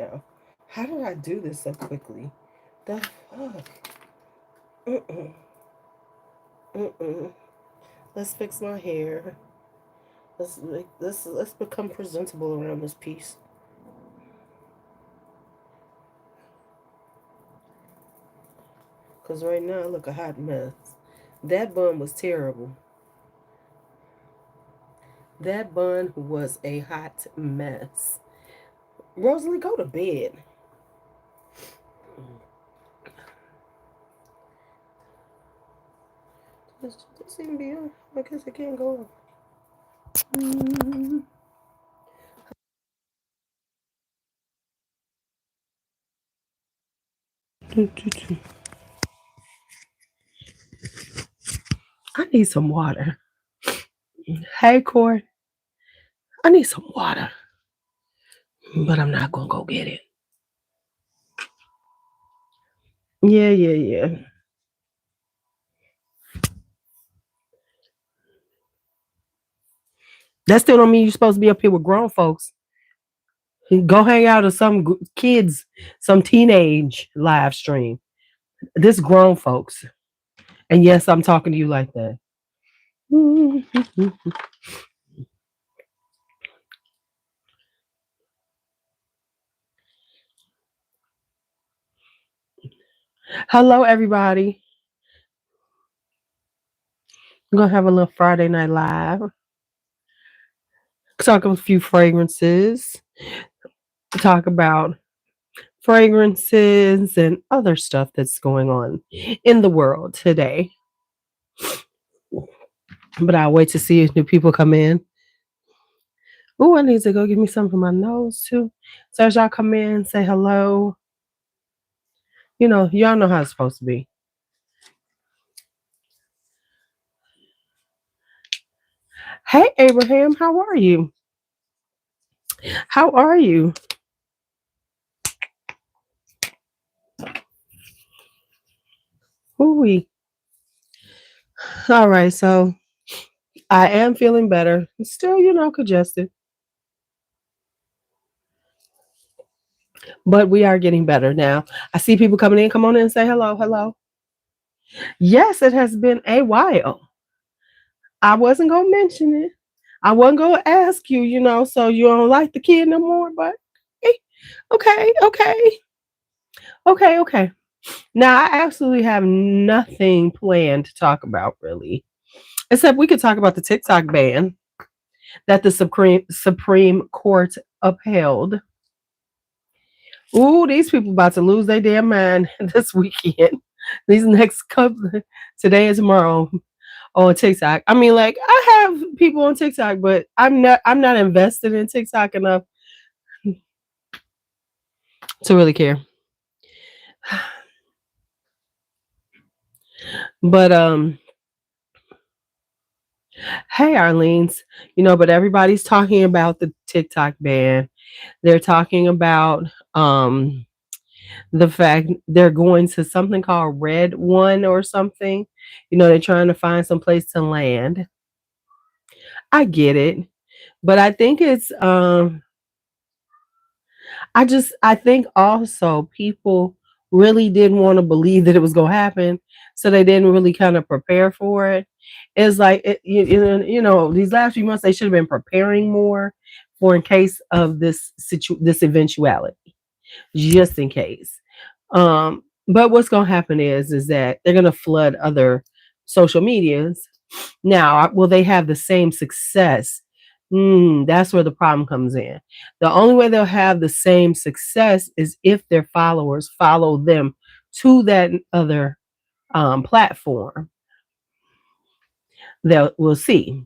now. How did I do this so quickly? The fuck? Mm-mm. Mm-mm. Let's fix my hair. Let's become presentable around this piece. Cause right now I look a hot mess. That bun was terrible. That bun was a hot mess. Rosalie, go to bed. This seem to be on. I guess I can't go on. I need some water. Hey, Court. I need some water. But I'm not gonna go get it. Yeah, yeah, yeah. That still don't mean you're supposed to be up here with grown folks. Go hang out with some kids, some teenage live stream. This grown folks. And yes, I'm talking to you like that. Hello, everybody. I'm gonna have a little Friday night live. Talk about a few fragrances. Talk about fragrances and other stuff that's going on in the world today. But I'll wait to see if new people come in. Oh, I need to go get me some for my nose too. So as y'all come in, say hello. You know, y'all know how it's supposed to be. Hey, Abraham, how are you? How are you? Ooh. All right, so I am feeling better. Still, congested, but we are getting better now. I see people coming in. Come on in and say hello. Hello. Yes, it has been a while. I wasn't gonna mention it. I wasn't gonna ask you, so you don't like the kid no more. But okay, okay, okay, okay. Now I absolutely have nothing planned to talk about really, except we could talk about the TikTok ban that the Supreme Court upheld. Ooh, these people about to lose their damn mind this weekend. These next couple today and tomorrow on TikTok. I mean, like I have people on TikTok, but I'm not invested in TikTok enough to really care. But hey Arlene's, but everybody's talking about the TikTok ban. They're talking about the fact they're going to something called Red One or something. They're trying to find some place to land. I get it. But I think it's I think also people really didn't want to believe that it was going to happen, so they didn't really kind of prepare for it. It's like these last few months they should have been preparing more for in case of this eventuality, just in case. But what's going to happen is that they're going to flood other social medias. Now, will they have the same success? That's where the problem comes in. The only way they'll have the same success is if their followers follow them to that other platform. We'll see.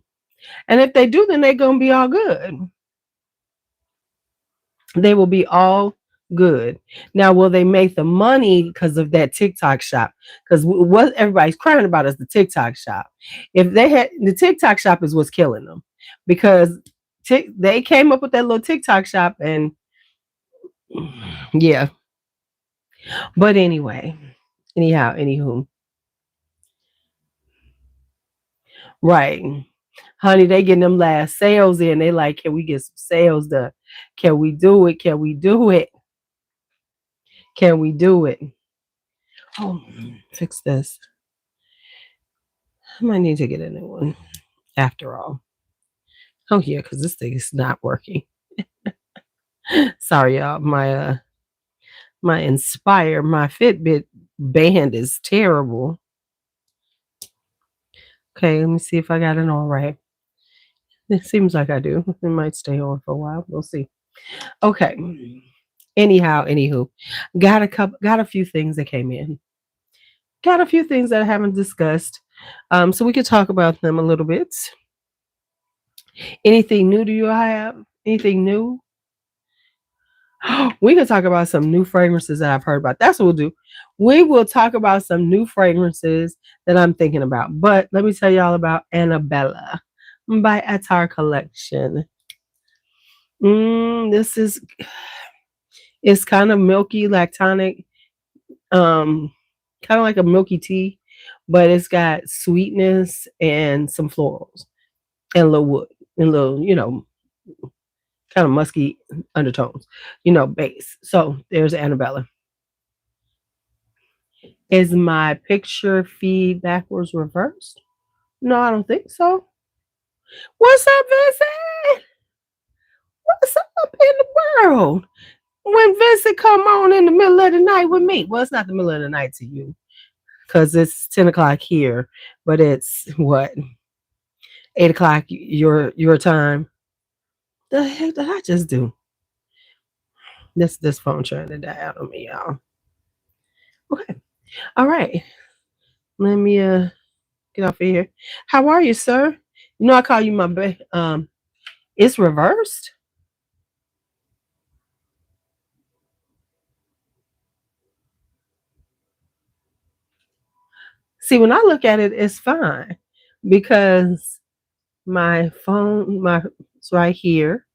And if they do, then they're gonna be all good. They will be all good. Now, will they make the money because of that TikTok shop? Because what everybody's crying about is the TikTok shop. If they had the TikTok shop is what's killing them, because they came up with that little TikTok shop, and yeah. But anywho, right, honey, they getting them last sales in. They like, can we get some sales done? Can we do it? Can we do it? Can we do it? Oh, fix this. I might need to get a new one after all. Oh yeah, because this thing is not working. Sorry, y'all. My Inspire, my Fitbit band is terrible. Okay, let me see if I got it all right. It seems like I do. It might stay on for a while. We'll see. Okay. Anyhow, anywho, got a few things that came in. Got a few things that I haven't discussed. So we could talk about them a little bit. Anything new do you have? Anything new? We can talk about some new fragrances that I've heard about. That's what we'll do. We will talk about some new fragrances that I'm thinking about. But let me tell y'all about Annabella by Attar Collection. This is it's kind of milky, lactonic, kind of like a milky tea, but it's got sweetness and some florals and a little wood and a little, kind of musky undertones, base. So there's Annabella. Is my picture feed backwards reversed? No, I don't think so. What's up, Vincent? What's up in the world? When Vincent come on in the middle of the night with me. Well, it's not the middle of the night to you because it's 10 o'clock here, but it's what, 8 o'clock your time. The heck did I just do? This phone trying to die out on me, y'all. Okay. All right. Let me get off of here. How are you, sir? I call you my it's reversed. See, when I look at it, it's fine because my phone, it's right here.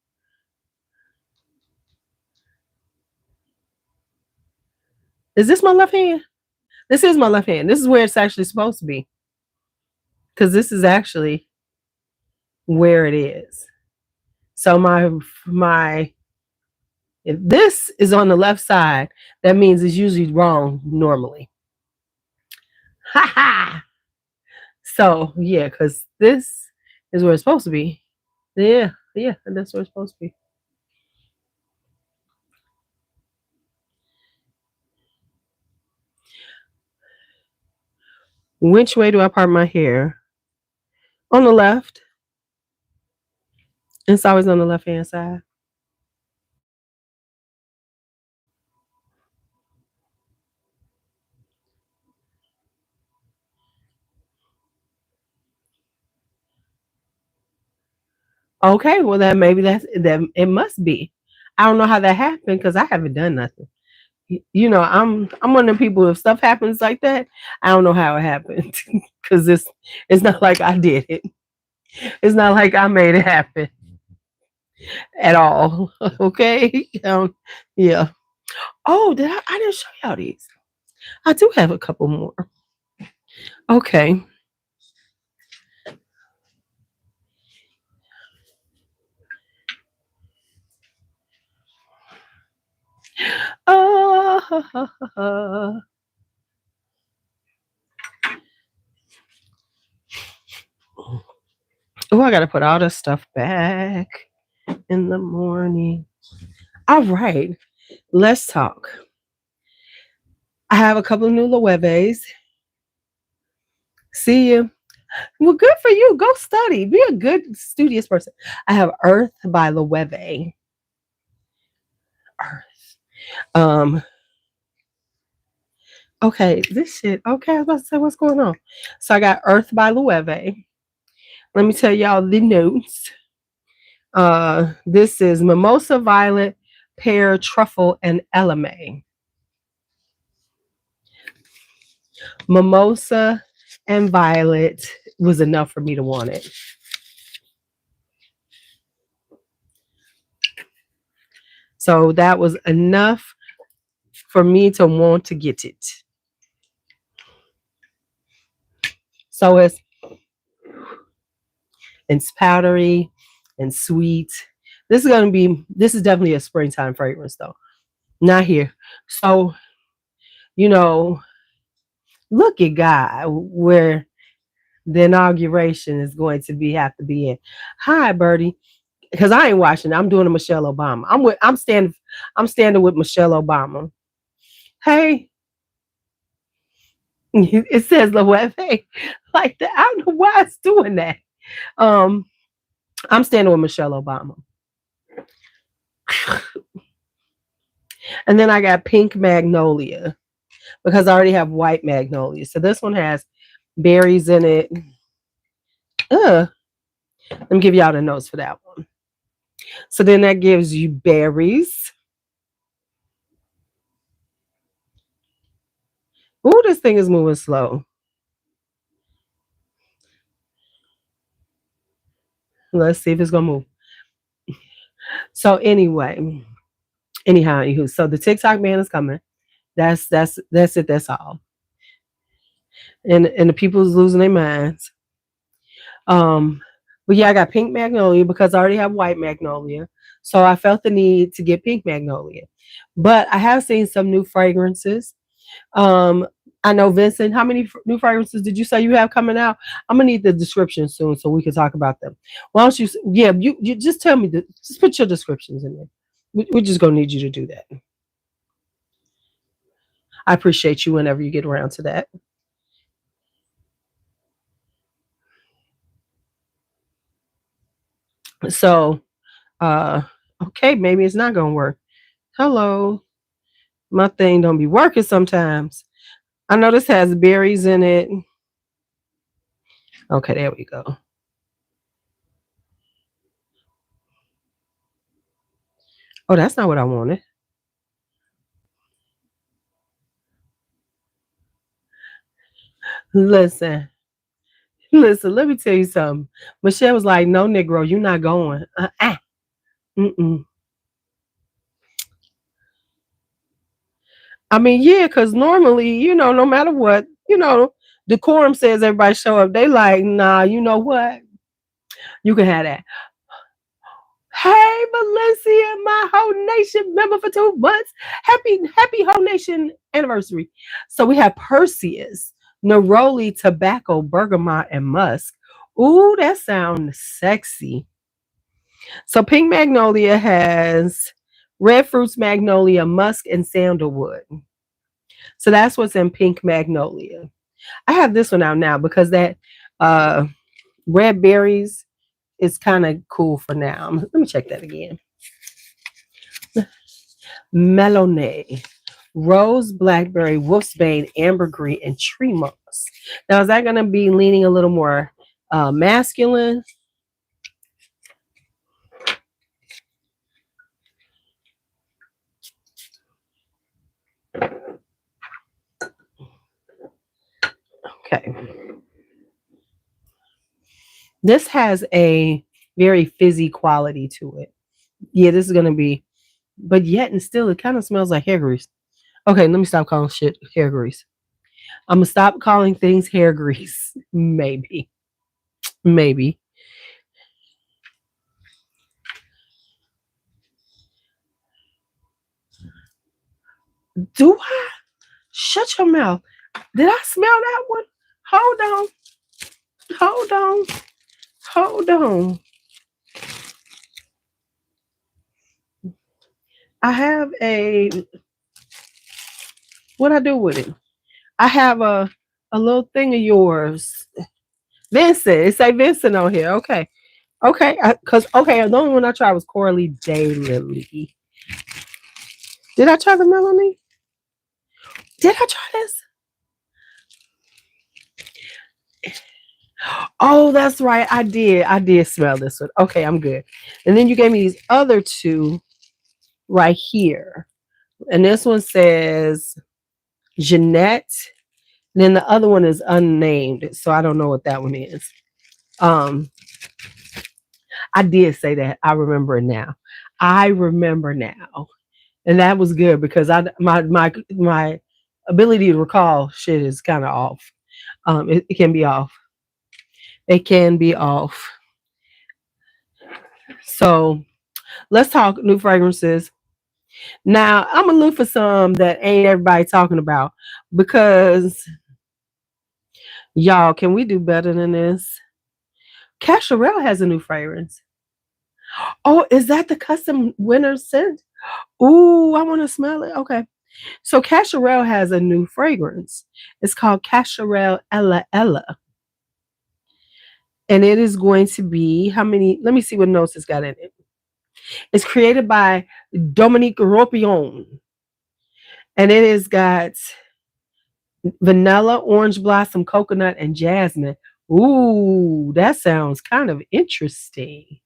Is this my left hand? This is my left hand. This is where it's actually supposed to be because this is actually where it is. So my if this is on the left side, that means it's usually wrong normally. Ha ha. So yeah, because this is where it's supposed to be. Yeah, yeah, that's where it's supposed to be. Which way do I part my hair? On the left. It's always on the left hand side. Okay, well that maybe that it must be. I don't know how that happened because I haven't done nothing. I'm one of the people. If stuff happens like that, I don't know how it happened because it's not like I did it. It's not like I made it happen at all. Okay, yeah. Oh, I didn't show y'all these. I do have a couple more. Okay. Oh, I gotta put all this stuff back in the morning. All right, let's talk. I have a couple of new Loeves. See you. Well, good for you. Go study. Be a good studious person. I have Earth by Loewe. Earth. Um. Okay, this shit. Okay, I was about to say what's going on. So I got Earth by Loewe. Let me tell y'all the notes. This is mimosa, violet, pear, truffle, and eleme. Mimosa and violet was enough for me to want it. So that was enough for me to want to get it. So it's powdery and sweet. This is definitely a springtime fragrance though. Not here. So you know, look at God where the inauguration is going to be have to be in. Hi, Birdie. Because I ain't watching. I'm doing a Michelle Obama. I'm standing with Michelle Obama. Hey, it says the web. Hey, like that. I don't know why it's doing that. Um, I'm standing with Michelle Obama. And then I got pink magnolia because I already have white magnolia. So this one has berries in it. Let me give y'all the notes for that one. So then that gives you berries. Ooh, this thing is moving slow. Let's see if it's gonna move. So anyhow, so the TikTok man is coming. That's it. That's all. And the people's losing their minds. Um, but yeah, I got pink magnolia because I already have white magnolia. So I felt the need to get pink magnolia. But I have seen some new fragrances. Um, I know Vincent, how many new fragrances did you say you have coming out? I'm gonna need the description soon so we can talk about them. Why don't you? Yeah, you just tell me. Just put your descriptions in there. We're just gonna need you to do that. I appreciate you whenever you get around to that. So, uh, okay, maybe it's not gonna work. Hello, my thing don't be working sometimes. I know this has berries in it. Okay, there we go. Oh, that's not what I wanted. Listen, listen. Let me tell you something. Michelle was like, "No, Negro, you're not going." Mm-mm. I mean, yeah, because normally, no matter what, decorum says everybody show up. They like, nah, you know what? You can have that. Hey, Valencia, my whole nation member for 2 months. Happy whole nation anniversary. So we have Perseus, Neroli, Tobacco, Bergamot, and Musk. Ooh, that sounds sexy. So Pink Magnolia has red fruits, magnolia, musk, and sandalwood. So that's what's in Pink Magnolia. I have this one out now because that uh, red berries is kind of cool for now. Let me check that again. Melone, rose, blackberry, wolfsbane, ambergris, and tree moss. Now, is that going to be leaning a little more masculine? Okay. This has a very fizzy quality to it. Yeah, this is going to be, but yet and still, it kind of smells like hair grease. Okay, let me stop calling shit hair grease. I'm going to stop calling things hair grease. Maybe. Maybe. Do I? Shut your mouth. Did I smell that one? Hold on. Hold on. Hold on. I have a what I do with it? I have a little thing of yours. Vincent. It say Vincent on here. Okay. Okay. Cause okay, the only one I tried was Coralie Daily. Did I try the Melanie? Did I try this? Oh, that's right. I did. I did smell this one. Okay, I'm good. And then you gave me these other two right here. And this one says Jeanette. And then the other one is unnamed. So I don't know what that one is. Um, I did say that. I remember it now. I remember now. And that was good because my ability to recall shit is kind of off. It can be off. It can be off. So let's talk new fragrances. Now I'm gonna look for some that ain't everybody talking about because y'all, can we do better than this? Cacharel has a new fragrance. Oh, is that the custom winter scent? Ooh, I want to smell it. Okay. So Cacharel has a new fragrance. It's called Cacharel Ella Ella. And it is going to be how many? Let me see what notes it's got in it. It's created by Dominique Ropion. And it has got vanilla, orange blossom, coconut, and jasmine. Ooh, that sounds kind of interesting.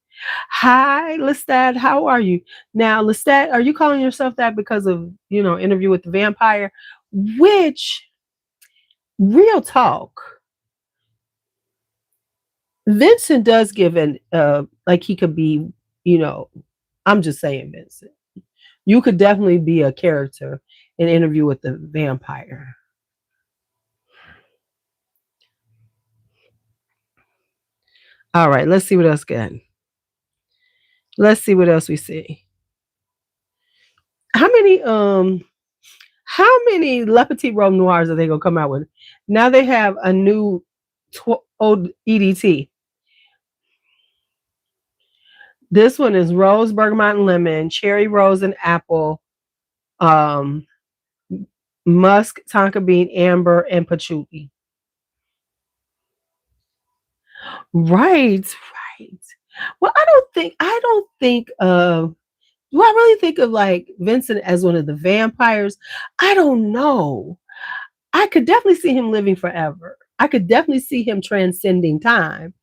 Hi, Lestat. How are you? Now, Lestat, are you calling yourself that because of, Interview with the Vampire? Which, real talk, Vincent does give like he could be, you know, I'm just saying, Vincent. You could definitely be a character in Interview with the Vampire. All right, let's see what else got. Let's see what else we see. How many Le Petit Rome Noirs are they gonna come out with? Now they have a new old EDT. This one is rose, bergamot, and lemon, cherry, rose, and apple, um, musk, tonka bean, amber, and patchouli. Right, right. Well, I don't think of do I really think of like Vincent as one of the vampires? I don't know. I could definitely see him living forever. I could definitely see him transcending time,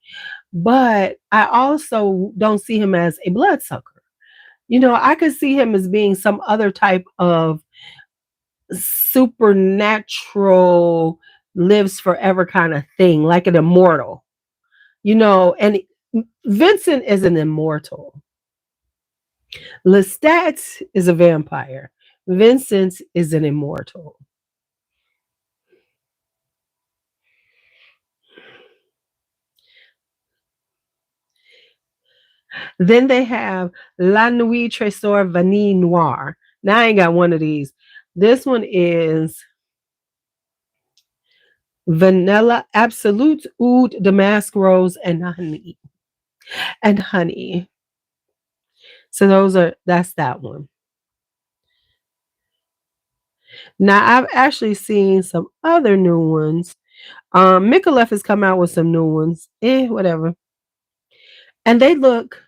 but I also don't see him as a bloodsucker. I could see him as being some other type of supernatural, lives forever kind of thing, like an immortal, and Vincent is an immortal. Lestat is a vampire. Vincent is an immortal. Then they have La Nuit Trésor Vanille Noir. Now I ain't got one of these. This one is vanilla absolute oud damask rose and honey. And honey. So that's that one. Now I've actually seen some other new ones. Micallef has come out with some new ones. Whatever. And they look,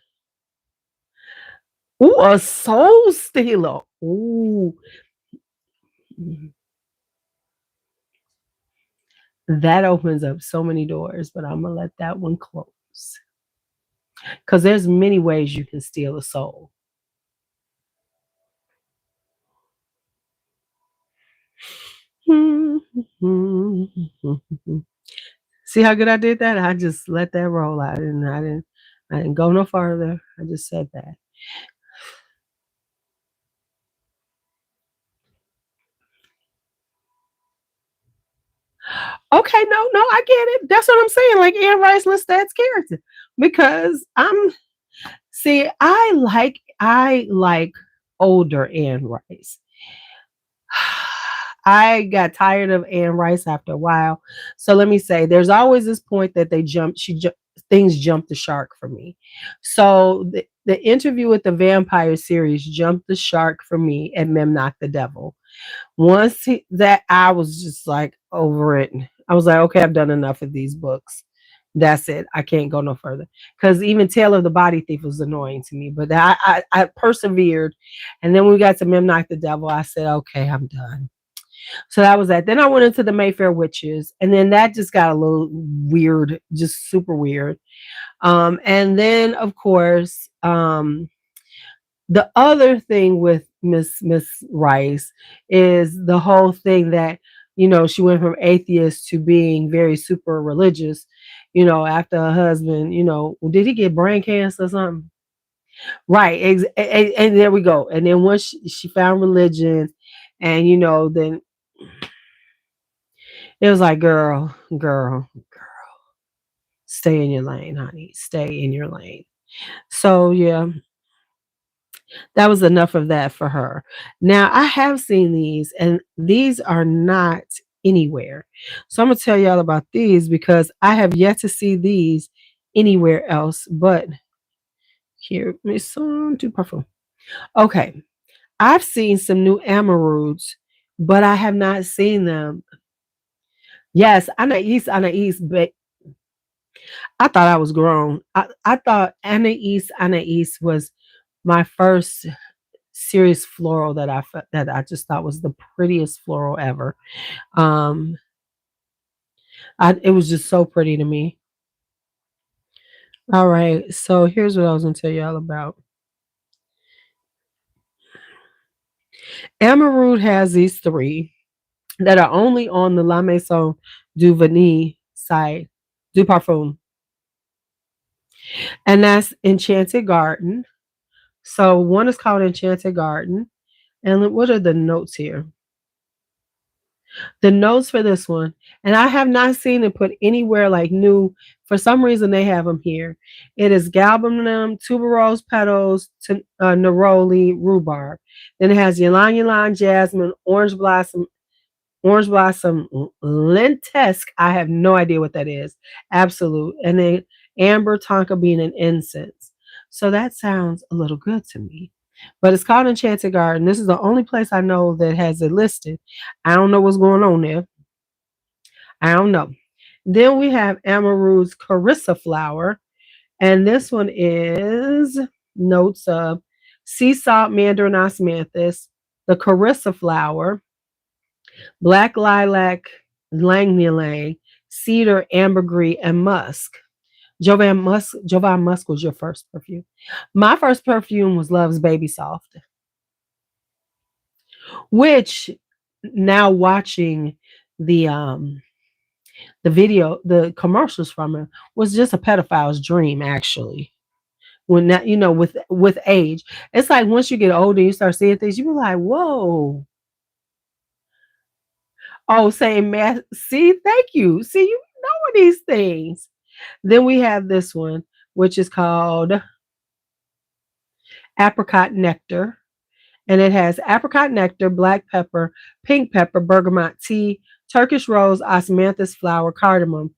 ooh, a soul stealer. Ooh. That opens up so many doors, but I'm gonna let that one close. Because there's many ways you can steal a soul. See how good I did that? I just let that roll out, and I didn't go no further. I just said that. Okay, no, I get it. That's what I'm saying. Like Anne Rice Lestat's character, because I like older Anne Rice. I got tired of Anne Rice after a while. So let me say, there's always this point that things jump the shark for me. So the Interview with the Vampire series jumped the shark for me at Memnock the Devil. That I was just like over it. I was like, okay, I've done enough of these books. That's it. I can't go no further. Because even Tale of the Body Thief was annoying to me. But I persevered. And then when we got to Memnock the Devil, I said, okay, I'm done. So that was that. Then I went into the Mayfair Witches, and then that just got a little weird, just super weird. And then of course, the other thing with Miss Rice is the whole thing that she went from atheist to being very super religious. After her husband, did he get brain cancer or something? Right, and there we go. And then once she found religion, and then it was like, girl, stay in your lane, honey. Stay in your lane. So yeah. That was enough of that for her. Now, I have seen these, and these are not anywhere. So I'm going to tell y'all about these because I have yet to see these anywhere else but here. Maison du Parfum. Okay. I've seen some new Amaroods, but I have not seen them. Yes, Anais, but I thought I was grown. I thought Anais was my first serious floral that I just thought was the prettiest floral ever. Um, it was just so pretty to me. All right, so here's what I was gonna tell y'all about. Emerald has these three that are only on the La Maison du Vanille site, du Parfum, and that's Enchanted Garden. So one is called Enchanted Garden, and what are the notes here? The notes for this one, and I have not seen it put anywhere like new. For some reason, they have them here. It is galbanum, tuberose petals, neroli, rhubarb. Then it has ylang ylang, jasmine, orange blossom, lentesque. I have no idea what that is. Absolute, and then amber, tonka bean, and incense. So that sounds a little good to me. But it's called Enchanted Garden. This is the only place I know that has it listed. I don't know what's going on there. I don't know. Then we have Amaroud's Carissa flower. And this one is notes of sea salt, mandarin osmanthus, the Carissa flower, black lilac, lang ylang, cedar, ambergris, and musk. Jovan Musk was your first perfume. My first perfume was Love's Baby Soft, which now watching the um the video, the commercials from it was just a pedophile's dream, actually. When that, with age, it's like once you get older, you start seeing things, you be like, whoa. Oh, saying math. See, thank you. See, you know these things. Then we have this one, which is called Apricot Nectar. And it has apricot nectar, black pepper, pink pepper, bergamot tea, Turkish rose, osmanthus flower, cardamom,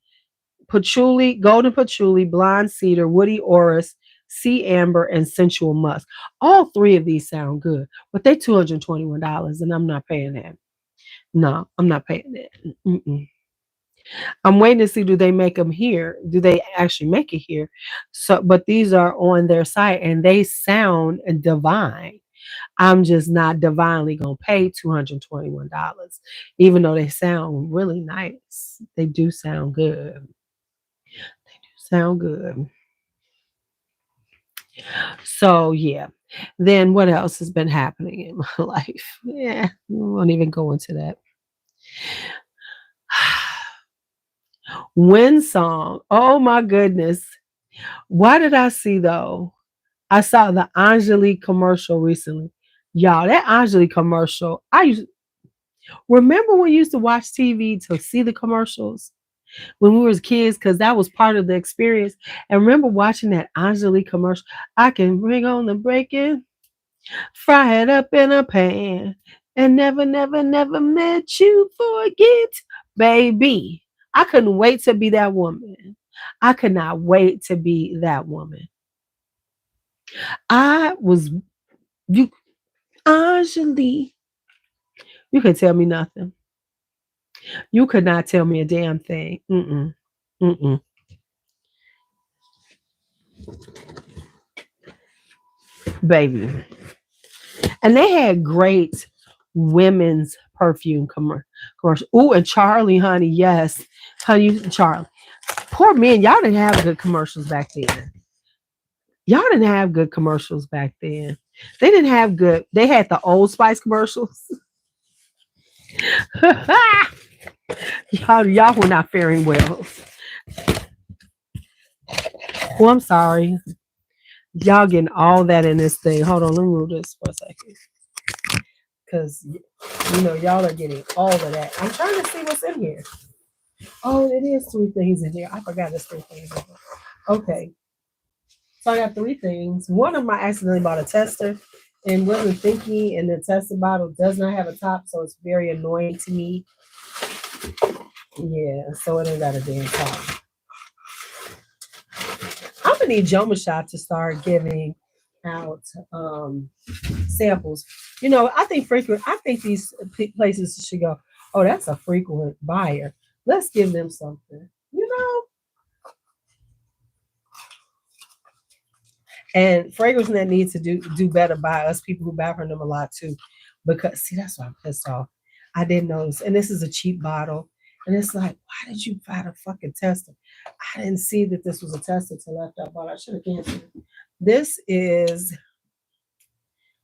patchouli, golden patchouli, blonde cedar, woody orris, sea amber, and sensual musk. All three of these sound good, but they $221, and I'm not paying that. No, I'm not paying that. Mm-mm. I'm waiting to see, do they make them here? Do they actually make it here? So, but these are on their site, and they sound divine. I'm just not divinely gonna pay $221, even though they sound really nice. They do sound good. Sound good. So yeah. Then what else has been happening in my life? Yeah, we won't even go into that. Wind song. Oh my goodness. Why did I see though? I saw the Angelique commercial recently. Y'all, that Angelique commercial. Remember when we used to watch TV to see the commercials when we were kids, because that was part of the experience. And remember watching that Angelique commercial. I can bring on the bacon, fry it up in a pan, and never, never, never let you forget, baby. I couldn't wait to be that woman. I could not wait to be that woman. I was you, Angelique. You could tell me nothing. You could not tell me a damn thing. Mm-mm. Mm-mm. Baby. And they had great women's perfume commercial. Ooh, and Charlie, honey, yes. Honey, Charlie. Poor men, y'all didn't have good commercials back then. Y'all didn't have good commercials back then. They didn't have good. They had the Old Spice commercials. y'all were not faring well. Well, I'm sorry. Y'all getting all that in this thing. Hold on, let me move this for a second. Because y'all are getting all of that. I'm trying to see what's in here. Oh, it is three things in here. I forgot there's three things in here. Okay. So I got three things. One of them I accidentally bought a tester and wasn't thinking, and the tester bottle does not have a top, so it's very annoying to me. Yeah, so it ain't got a damn top. I'm gonna need Joma Shop to start giving out samples. You know, I think these places should go, oh, that's a frequent buyer. Let's give them something. You know, and Fragrance Net needs to do better by us people who buy from them a lot too. Because see, that's why I'm pissed off. I didn't notice. And this is a cheap bottle. And it's like, why did you buy the fucking tester? I didn't see that this was a tester till after I bought it. I should have canceled it. This is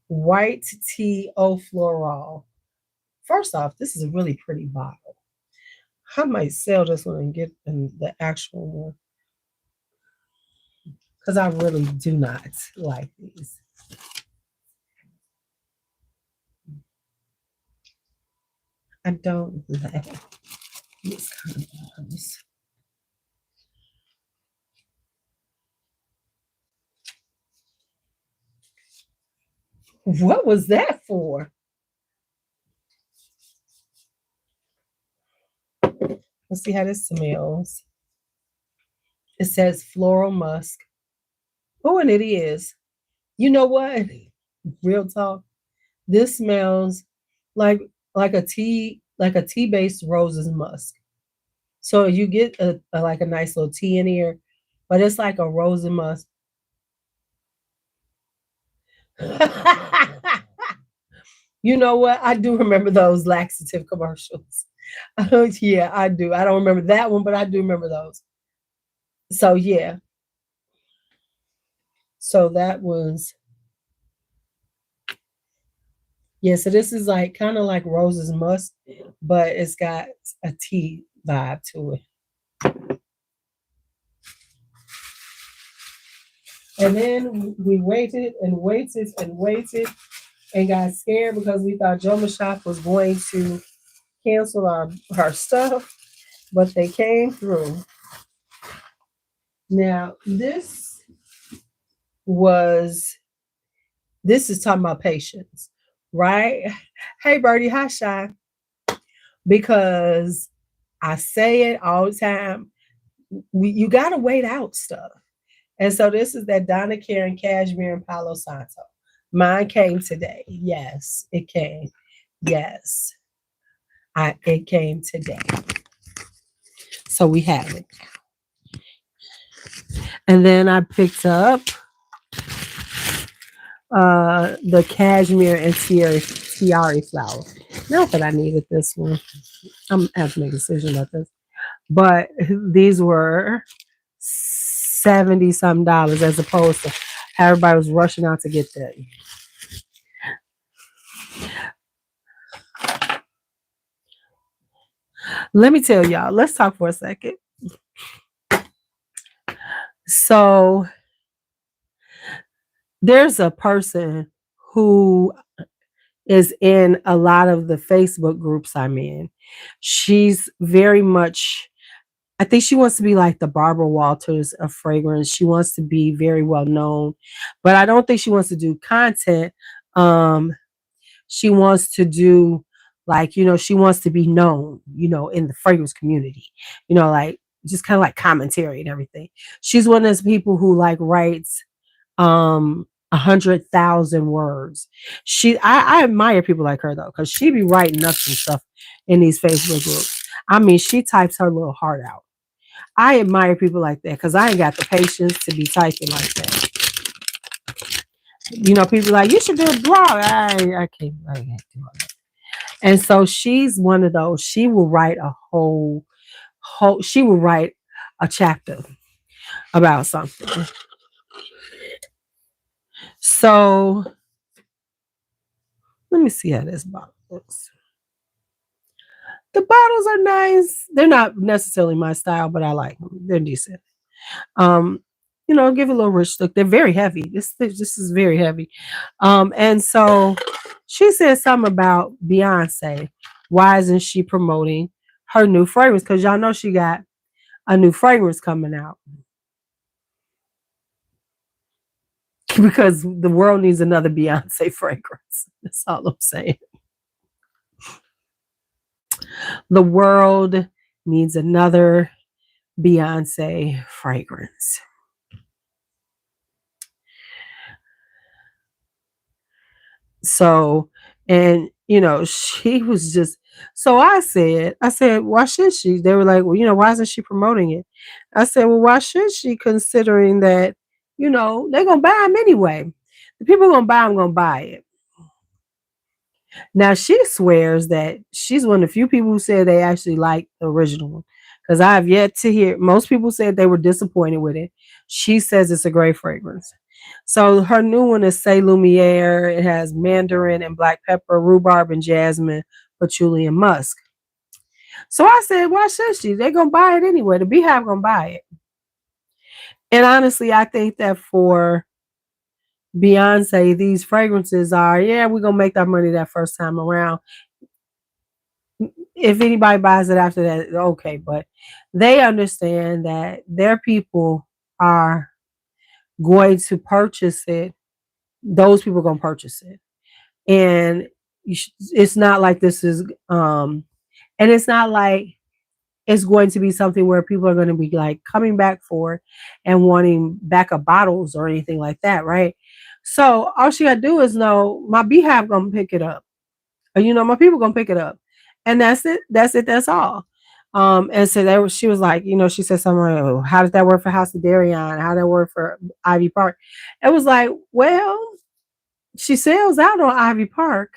white tea au floral. First off, this is a really pretty bottle. I might sell this one and get the actual one because I really do not like these. I don't like these kind of bottles. What was that for? Let's see how this smells. It says floral musk. Oh, and it is. You know what? Real talk. This smells like like a tea based roses musk. So you get a like a nice little tea in here, but it's like a rose and musk. You know what? I do remember those laxative commercials. Yeah, I do. I don't remember that one, but I do remember those. So yeah. So that was yeah. So this is like kind of like roses musk, but it's got a tea vibe to it. And then we waited and waited and waited and got scared because we thought Joma Shop was going to cancel our stuff, but they came through. Now was this is talking about patience, right? Hey Birdie, hi Shy. Because I say it all the time. You gotta wait out stuff. And so this is that Donna Karen Cashmere and Palo Santo. Mine came today. Yes, it came. Yes, it came today. So we have it. And then I picked up the cashmere and tiare flower. Not that I needed this one. I'm gonna have to make a decision about this. But these were 70 some dollars as opposed to everybody was rushing out to get that. Let me tell y'all, let's talk for a second. So there's a person who is in a lot of the Facebook groups I'm in. She's very much, I think she wants to be like the Barbara Walters of fragrance. She wants to be very well known, but I don't think she wants to do content. Um, she wants to do like, she wants to be known, in the fragrance community, like just kind of like commentary and everything. She's one of those people who like writes 100,000 words. I admire people like her though, because she be writing up some stuff in these Facebook groups. I mean, she types her little heart out. I admire people like that because I ain't got the patience to be typing like that. People like, you should do a blog. I can't do all that. And so she's one of those. She will write a she will write a chapter about something. So let me see how this bottle looks. The bottles are nice. They're not necessarily my style, but I like them. They're decent. Um, give a little rich look. They're very heavy. This is very heavy. And so she said something about Beyonce. Why isn't she promoting her new fragrance? Because y'all know she got a new fragrance coming out. because the world needs another Beyonce fragrance. That's all I'm saying. The world needs another Beyonce fragrance. So, and she was just, so I said, why should she? They were like, well, why isn't she promoting it? I said, well, why should she, considering that, they're going to buy them anyway. The people going to buy them, going to buy it. Now she swears that she's one of the few people who said they actually like the original one. Because I've yet to hear, most people said they were disappointed with it. She says it's a great fragrance. So her new one is Say Lumiere. It has mandarin and black pepper, rhubarb and jasmine, patchouli and musk. So I said, why should she? They're gonna buy it anyway. The Beehive gonna buy it. And honestly, I think that for Beyonce, these fragrances are, yeah, we're gonna make that money that first time around. If anybody buys it after that, okay, but they understand that their people are going to purchase it. Those people are going to purchase it. And it's not like this is, and it's not like it's going to be something where people are going to be like coming back for and wanting backup bottles or anything like that, right? So all she got to do is know my Beehive going to pick it up. My people gonna pick it up, and that's it. That's it. That's all. And so she was like, she said something like, oh, how does that work for House of Darion? How did that work for Ivy Park? It was like, well, she sells out on Ivy Park.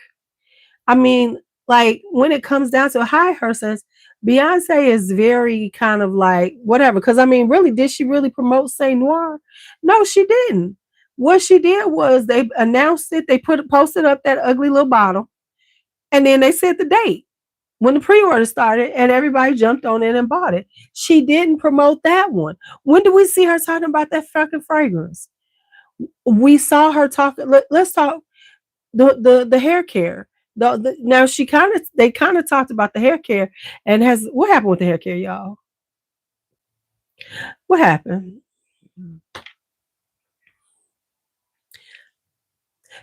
I mean, like when it comes down to high her sense, Beyonce is very kind of like whatever. Because I mean, really, did she really promote Saint Noir? No, she didn't. What she did was they announced it. They posted up that ugly little bottle, and then they set the date when the pre-order started, and everybody jumped on it and bought it. She didn't promote that one. When do we see her talking about that fucking fragrance? We saw her talk. Let's talk the hair care. Now they kind of talked about the hair care, and has what happened with the hair care, y'all? What happened?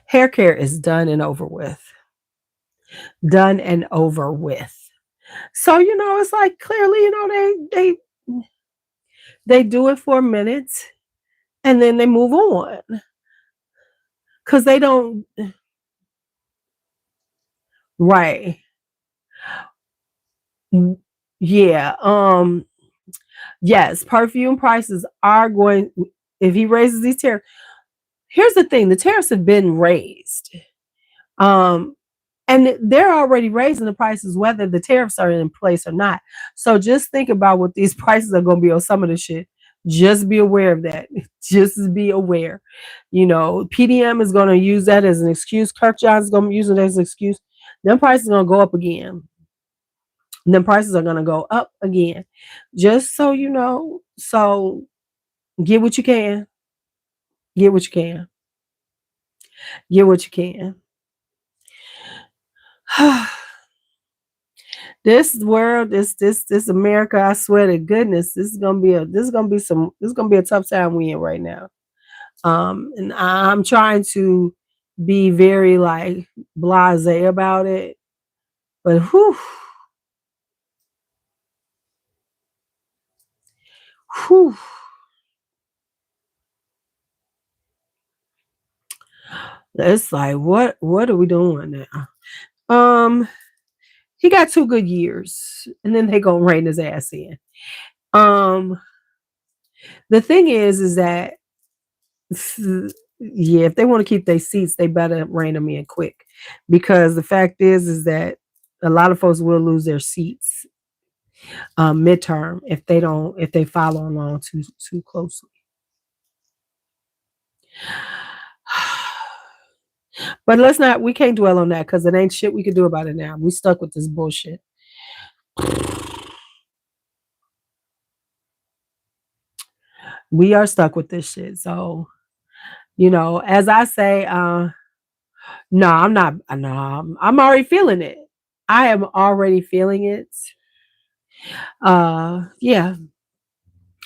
Hair care is done and over with. Done and over with. So it's like clearly, they do it for a minute and then they move on because they don't. Right. Yeah. Yes, perfume prices are going, if he raises these tariffs. Here's the thing, the tariffs have been raised. Um and they're already raising the prices whether the tariffs are in place or not. So just think about what these prices are going to be on some of the shit. Just be aware of that. Just be aware. PDM is going to use that as an excuse. Kirk Johns is going to use it as an excuse. Them prices are going to go up again. Then prices are going to go up again. Just so you know. So get what you can. Get what you can. Get what you can. This world, this America, I swear to goodness, this is gonna be a tough time we in right now. And I'm trying to be very like blasé about it, but whew, it's like what are we doing now? He got 2 good years, and then they gonna rein his ass in. Um, the thing is that yeah, if they want to keep their seats, they better rein them in quick, because the fact is that a lot of folks will lose their seats midterm if they follow along too closely. But we can't dwell on that because it ain't shit we can do about it now. We stuck with this bullshit. We are stuck with this shit. So, as I say, no, I'm not. No, I'm already feeling it. I am already feeling it. Yeah.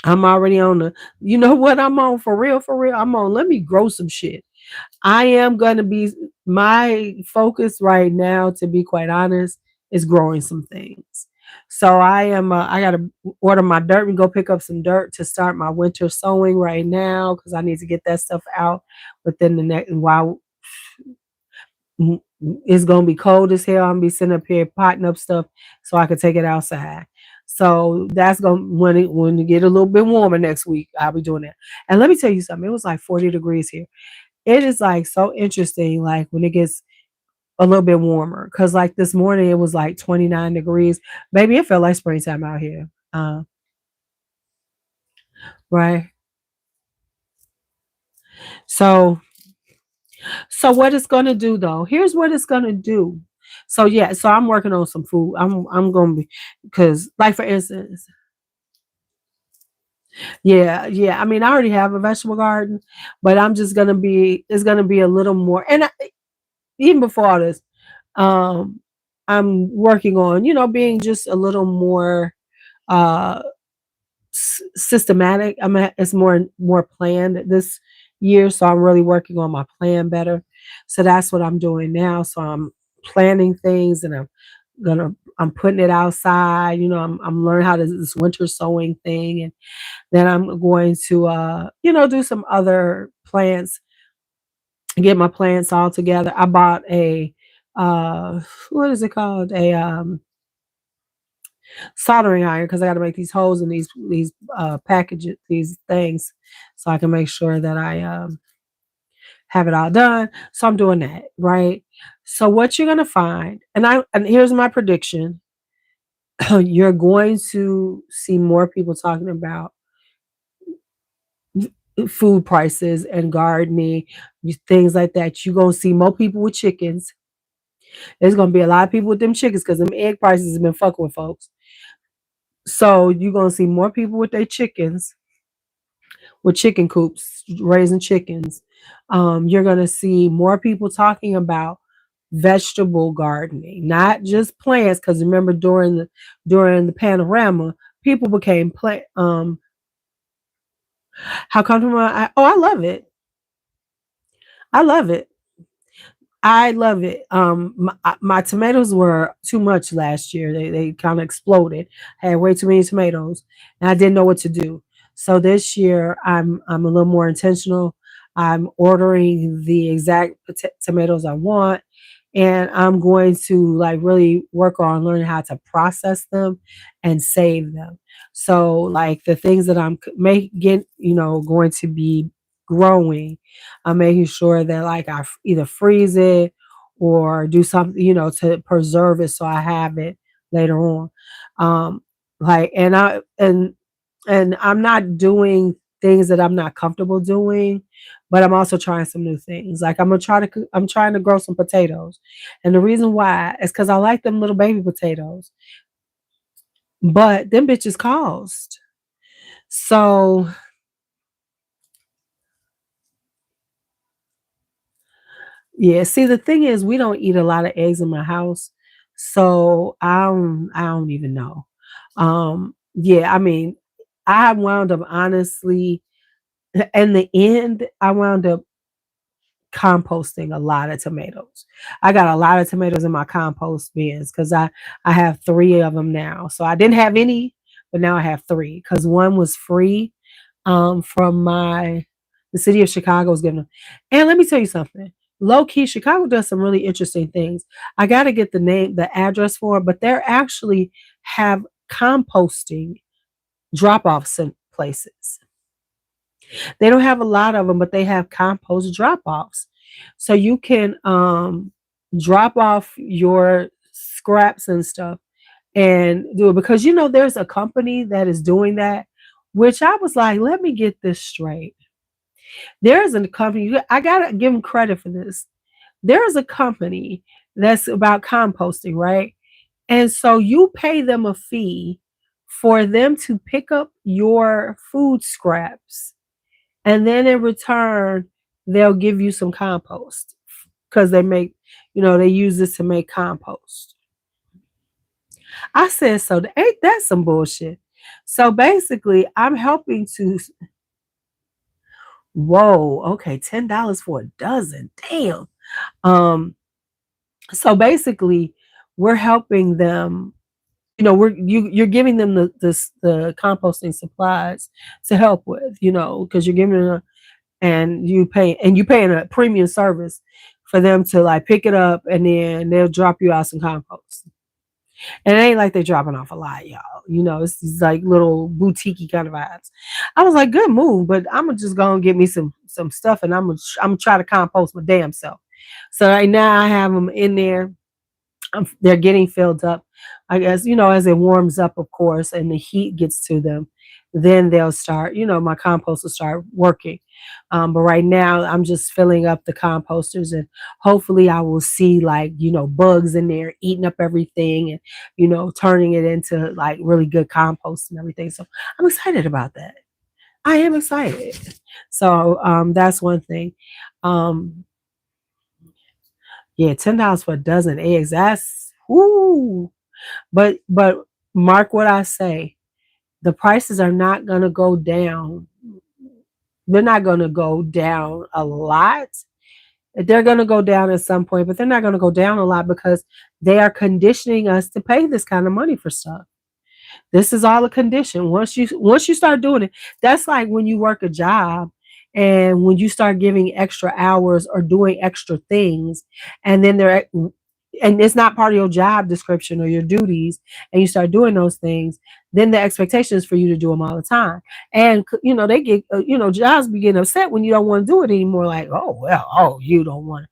I'm already on the, you know what I'm on for real, for real. I'm on, let me grow some shit. I am going to be, my focus right now, to be quite honest, is growing some things. So I got to order my dirt and go pick up some dirt to start my winter sowing right now because I need to get that stuff out within the next, while it's going to be cold as hell. I'm going to be sitting up here potting up stuff so I can take it outside. So that's going to, when it get a little bit warmer next week, I'll be doing that. And let me tell you something. It was like 40 degrees here. It is like so interesting, like when it gets a little bit warmer. Cause like this morning it was like 29 degrees. Baby, it felt like springtime out here. Right. So what it's gonna do though, here's what it's gonna do. So yeah, so I'm working on some food. I'm gonna be, because like for instance, yeah, yeah. I mean, I already have a vegetable garden, but I'm just gonna be, it's gonna be a little more. And even before all this, um, I'm working on, being just a little more uh systematic. It's more planned this year, so I'm really working on my plan better. So that's what I'm doing now. So I'm planning things, and I'm putting it outside. I'm learning how to do this winter sowing thing, and then I'm going to do some other plants, get my plants all together. I bought a what is it called? A soldering iron, because I got to make these holes in these packages, these things, so I can make sure that I have it all done. So I'm doing that, right? So what you're gonna find, and here's my prediction: you're going to see more people talking about food prices and gardening, things like that. You're gonna see more people with chickens. There's gonna be a lot of people with them chickens because them egg prices have been fucking with folks. So you're gonna see more people with their chickens, with chicken coops, raising chickens. You're gonna see more people talking about vegetable gardening, not just plants. Because remember, during the panorama, people became plant. How comfortable? I love it. I love it. I love it. My tomatoes were too much last year. They kind of exploded. I had way too many tomatoes, and I didn't know what to do. So this year, I'm a little more intentional. I'm ordering the exact tomatoes I want, and I'm going to like really work on learning how to process them and save them. So like the things that I'm making, going to be growing, I'm making sure that like I either freeze it or do something, to preserve it so I have it later on. Um, like, and I'm not doing things that I'm not comfortable doing, but I'm also trying some new things. Like I'm trying to grow some potatoes. And the reason why is because I like them little baby potatoes. But them bitches cost. So yeah, see the thing is we don't eat a lot of eggs in my house. So I don't even know. Yeah, I mean, I wound up honestly, in the end, I wound up composting a lot of tomatoes. I got a lot of tomatoes in my compost bins because I have three of them now. So I didn't have any, but now I have three because one was free from the city of Chicago was giving them. And let me tell you something. Low key, Chicago does some really interesting things. I got to get the address for it, but they're actually have composting drop offs in places. They don't have a lot of them, but they have compost drop offs. So you can drop off your scraps and stuff and do it, because there's a company that is doing that, which I was like, let me get this straight. There's a company, I gotta give them credit for this. There is a company that's about composting, right? And so you pay them a fee for them to pick up your food scraps, and then in return, they'll give you some compost because they use this to make compost. I said, so ain't that some bullshit? So basically, I'm helping to. Whoa, okay, $10 for a dozen. Damn. Um, so basically, we're helping them. You're giving them the composting supplies to help with. Because you're giving them, and you paying a premium service for them to like pick it up, and then they'll drop you out some compost. And it ain't like they're dropping off a lot, y'all. It's these like little boutique kind of vibes. I was like, good move, but I'm gonna just go and get me some stuff, and I'm gonna try to compost my damn self. So right now I have them in there. They're getting filled up. I guess, as it warms up, of course, and the heat gets to them, then they'll start, my compost will start working. But right now, I'm just filling up the composters, and hopefully, I will see like, bugs in there eating up everything, and, turning it into like really good compost and everything. So I'm excited about that. I am excited. So that's one thing. Um, yeah, $10 for a dozen eggs. That's whoo. But mark what I say. The prices are not gonna go down. They're not gonna go down a lot. They're gonna go down at some point, but they're not gonna go down a lot because they are conditioning us to pay this kind of money for stuff. This is all a condition. Once you start doing it, that's like when you work a job and when you start giving extra hours or doing extra things, and then and it's not part of your job description or your duties, and you start doing those things, then the expectation is for you to do them all the time. And they get jobs be getting upset when you don't want to do it anymore. Like, oh well, oh you don't want it,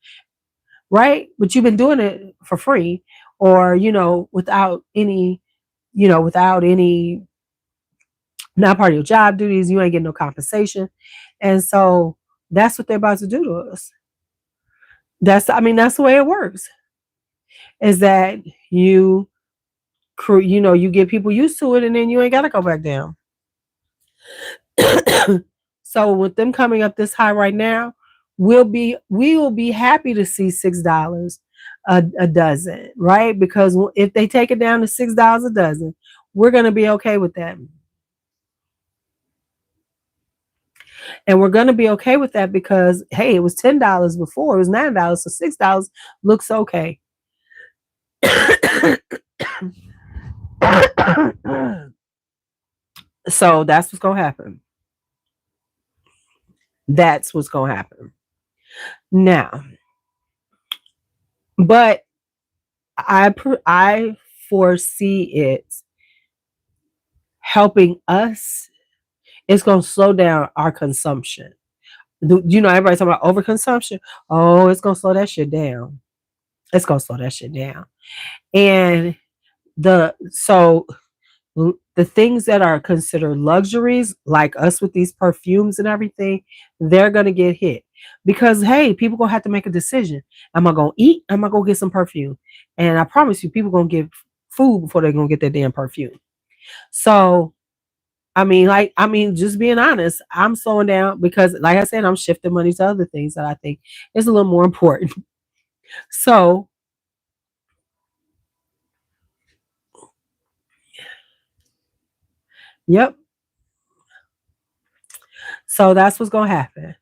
right? But you've been doing it for free, or without any, not part of your job duties. You ain't getting no compensation. And so that's what they're about to do to us. That's the way it works. Is that you get people used to it, and then you ain't got to go back down. So with them coming up this high right now, we will be happy to see $6 a dozen, right? Because if they take it down to $6 a dozen, we're gonna be okay with that. And we're gonna be okay with that because hey, it was $10 before, it was $9, so $6 looks okay. So that's what's gonna happen. That's what's gonna happen. Now, but I foresee it helping us. It's gonna slow down our consumption. Everybody's talking about overconsumption. Oh, it's gonna slow that shit down. It's gonna slow that shit down. And the things that are considered luxuries, like us with these perfumes and everything, they're gonna get hit because hey, people gonna have to make a decision. Am I gonna eat? Am I gonna get some perfume? And I promise you, people gonna get food before they're gonna get their damn perfume. So just being honest, I'm slowing down because, like I said, I'm shifting money to other things that I think is a little more important. So, yep. So that's what's gonna happen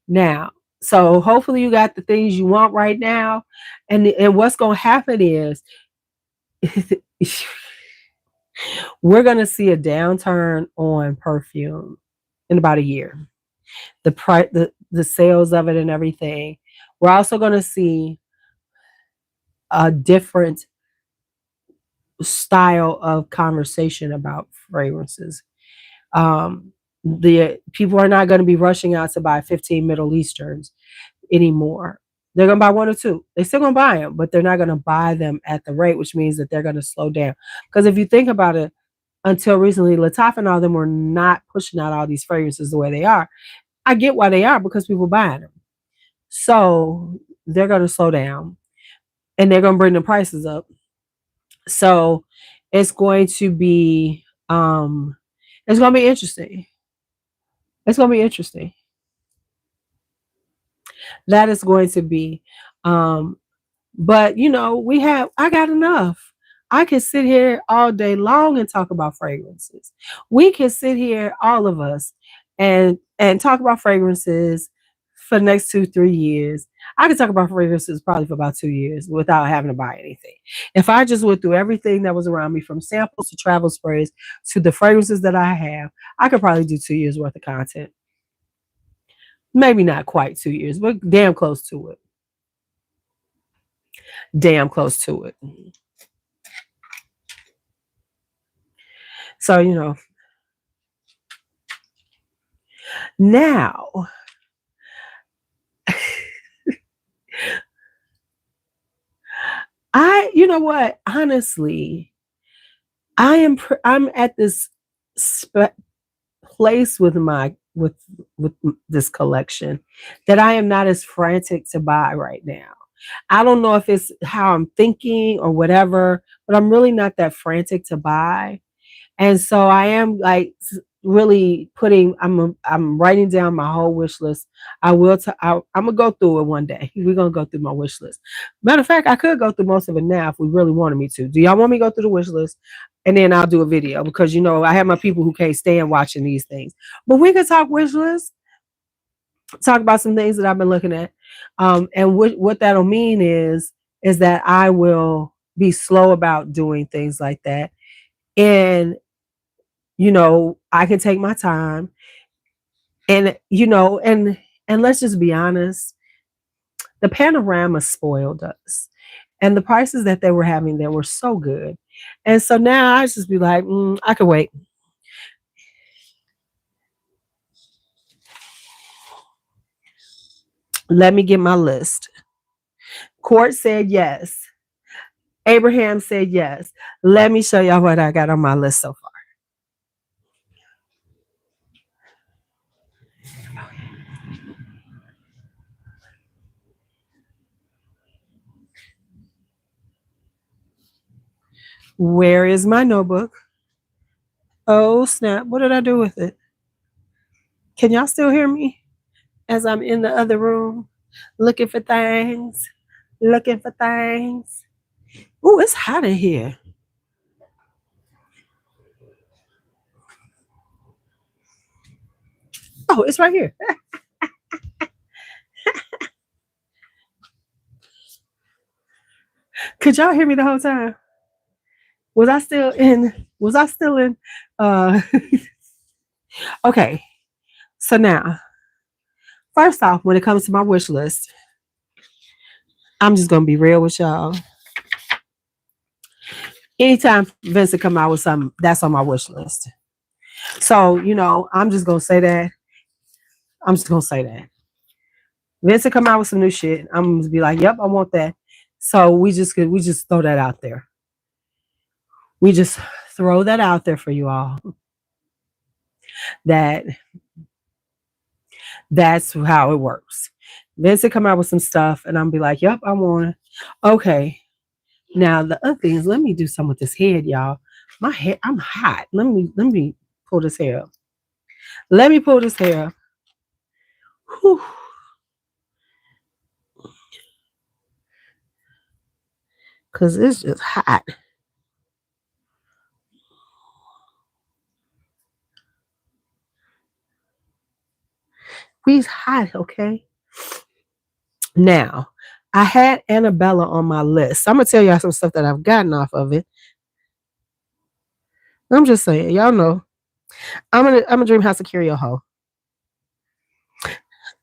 now. So hopefully you got the things you want right now, and what's gonna happen is we're gonna see a downturn on perfume in about a year. The price, the sales of it, and everything. We're also gonna see a different style of conversation about fragrances. The people are not going to be rushing out to buy 15 Middle Easterns anymore. They're going to buy one or two. They're still going to buy them, but they're not going to buy them at the rate, which means that they're going to slow down. Because if you think about it, until recently, Latif and all of them were not pushing out all these fragrances the way they are. I get why they are, because people buying them. So they're going to slow down, and they're going to bring the prices up. So it's going to be it's going to be interesting. It's going to be interesting. That is going to be. But I got enough. I could sit here all day long and talk about fragrances. We can sit here, all of us, and talk about fragrances for the next 2, 3 years. I could talk about fragrances probably for about 2 years without having to buy anything. If I just went through everything that was around me, from samples to travel sprays to the fragrances that I have, I could probably do 2 years worth of content. Maybe not quite 2 years, but damn close to it. Damn close to it. So, now you know what? Honestly, I'm at this place with with this collection that I am not as frantic to buy right now. I don't know if it's how I'm thinking or whatever, but I'm really not that frantic to buy. And so I am like really I'm writing down my whole wish list. I'm gonna go through it one day. We're gonna go through my wish list. Matter of fact, I could go through most of it now if we really wanted me to. Do y'all want me to go through the wish list? And then I'll do a video because I have my people who can't stand watching these things. But we could talk wish list, talk about some things that I've been looking at. And what that'll mean is that I will be slow about doing things like that. And I can take my time, and and let's just be honest, the panorama spoiled us. And the prices that they were having there were so good. And so now I just be like, I could wait. Let me get my list. Court said yes. Abraham said yes. Let me show y'all what I got on my list so far. Where is my notebook? Oh, snap. What did I do with it? Can y'all still hear me as I'm in the other room looking for things? Looking for things. Oh, it's hot in here. Oh, it's right here. Could y'all hear me the whole time? Was I still in uh okay. So now, first off, when it comes to my wish list, I'm just gonna be real with y'all. Anytime Vincent come out with something, that's on my wish list. So, I'm just gonna say that. I'm just gonna say that. Vincent come out with some new shit. I'm gonna be like, yep, I want that. So we just throw that out there. We just throw that out there for you all. That that's how it works. Vincent come out with some stuff, and I'm be like, yep, I want it. Okay. Now the other thing is, let me do something with this head, y'all. My hair, I'm hot. Let me pull this hair up. Let me pull this hair up. Whew. Cause it's just hot. We's hot, okay? Now, I had Annabella on my list. I'm gonna tell y'all some stuff that I've gotten off of it. I'm just saying, y'all know. I'm a dream house security hoe.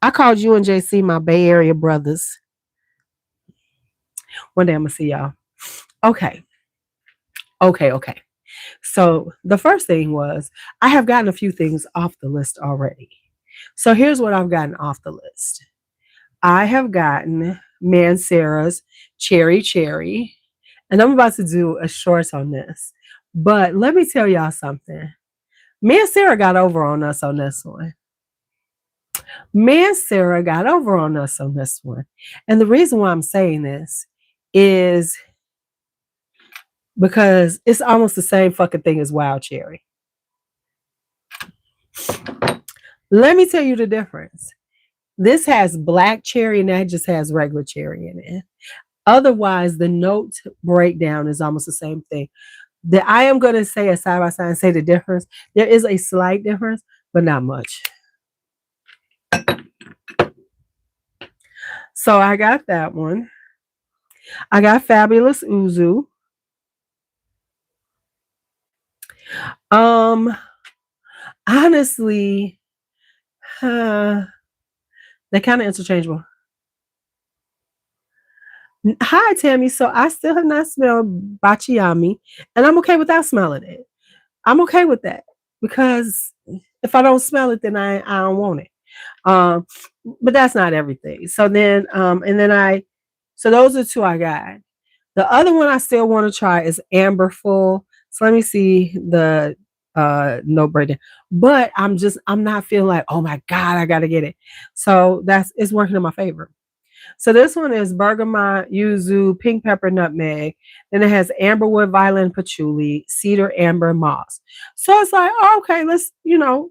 I called you and JC my Bay Area brothers. One day I'm gonna see y'all. Okay. Okay. So the first thing was I have gotten a few things off the list already. So here's what I've gotten off the list. I have gotten Mancera's Cherry Cherry, and I'm about to do a short on this. But let me tell y'all something. Me and Sarah got over on us on this one. Me and Sarah got over on us on this one. And the reason why I'm saying this is because it's almost the same fucking thing as Wild Cherry. Let me tell you the difference. This has black cherry and that just has regular cherry in it. Otherwise, the note breakdown is almost the same thing. That I am going to say a side by side and say the difference. There is a slight difference, but not much. So I got that one. I got Fabulous Uzu. Um, honestly, they're kind of interchangeable. Hi, Tammy. So I still have not smelled Bachiami, and I'm okay without smelling it. I'm okay with that because if I don't smell it, then I don't want it. Um, but that's not everything. So then, so those are two I got. The other one I still want to try is Amberful. So let me see the no breakdown. But I'm not feeling like, oh my God, I gotta get it. So that's it's working in my favor. So this one is bergamot, yuzu, pink pepper, nutmeg. Then it has amberwood, violet, patchouli, cedar, amber, moss. So it's like, oh, okay,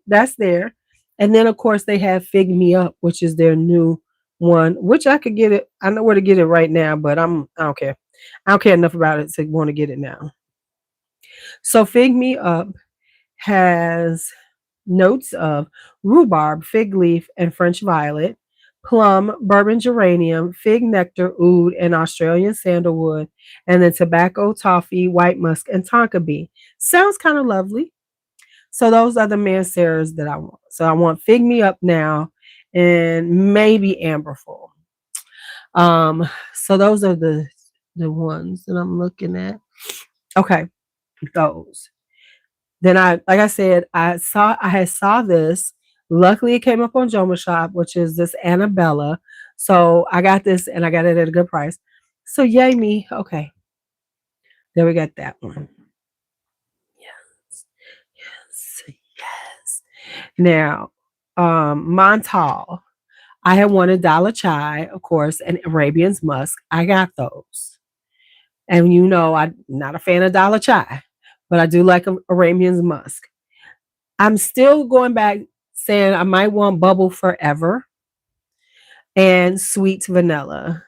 that's there. And then of course they have Fig Me Up, which is their new one, which I could get it. I know where to get it right now, but I don't care. I don't care enough about it to want to get it now. So Fig Me Up has notes of rhubarb, fig leaf, and French violet, plum, bourbon geranium, fig nectar, oud, and Australian sandalwood, and then tobacco, toffee, white musk, and tonka bean. Sounds kind of lovely. So those are the Manceras that I want. So I want Fig Me Up now and maybe Amberful. So those are the ones that I'm looking at. Okay, those. Then like I said, I had saw this. Luckily, it came up on Joma Shop, which is this Annabella. So I got this and I got it at a good price. So yay me. Okay, there we got that one. Yes, yes, yes. Now, Montal. I had wanted Dollar Chai, of course, and Arabian's Musk. I got those. And I'm not a fan of Dollar Chai, but I do like Arabian's Musk. I'm still going back saying I might want Bubble Forever and Sweet Vanilla.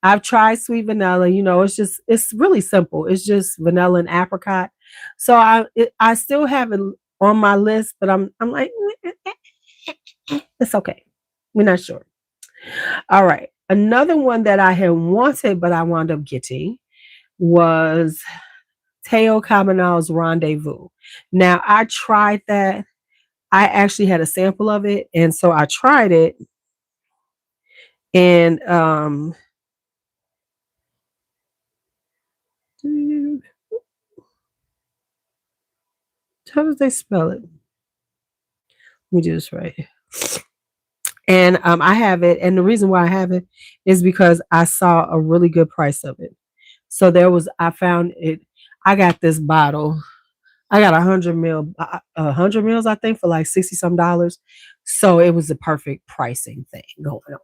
I've tried Sweet Vanilla. It's really simple. It's just vanilla and apricot. So I still have it on my list, but I'm like it's okay. We're not sure. All right. Another one that I had wanted, but I wound up getting was Teo Caminal's Rendezvous. Now I tried that. I actually had a sample of it, and so I tried it, and how does they spell it? Let me do this right. And I have it, and the reason why I have it is because I saw a really good price of it. So I found it. I got this bottle. I got 100 mils, I think, for like 60 some dollars. So it was the perfect pricing thing going on.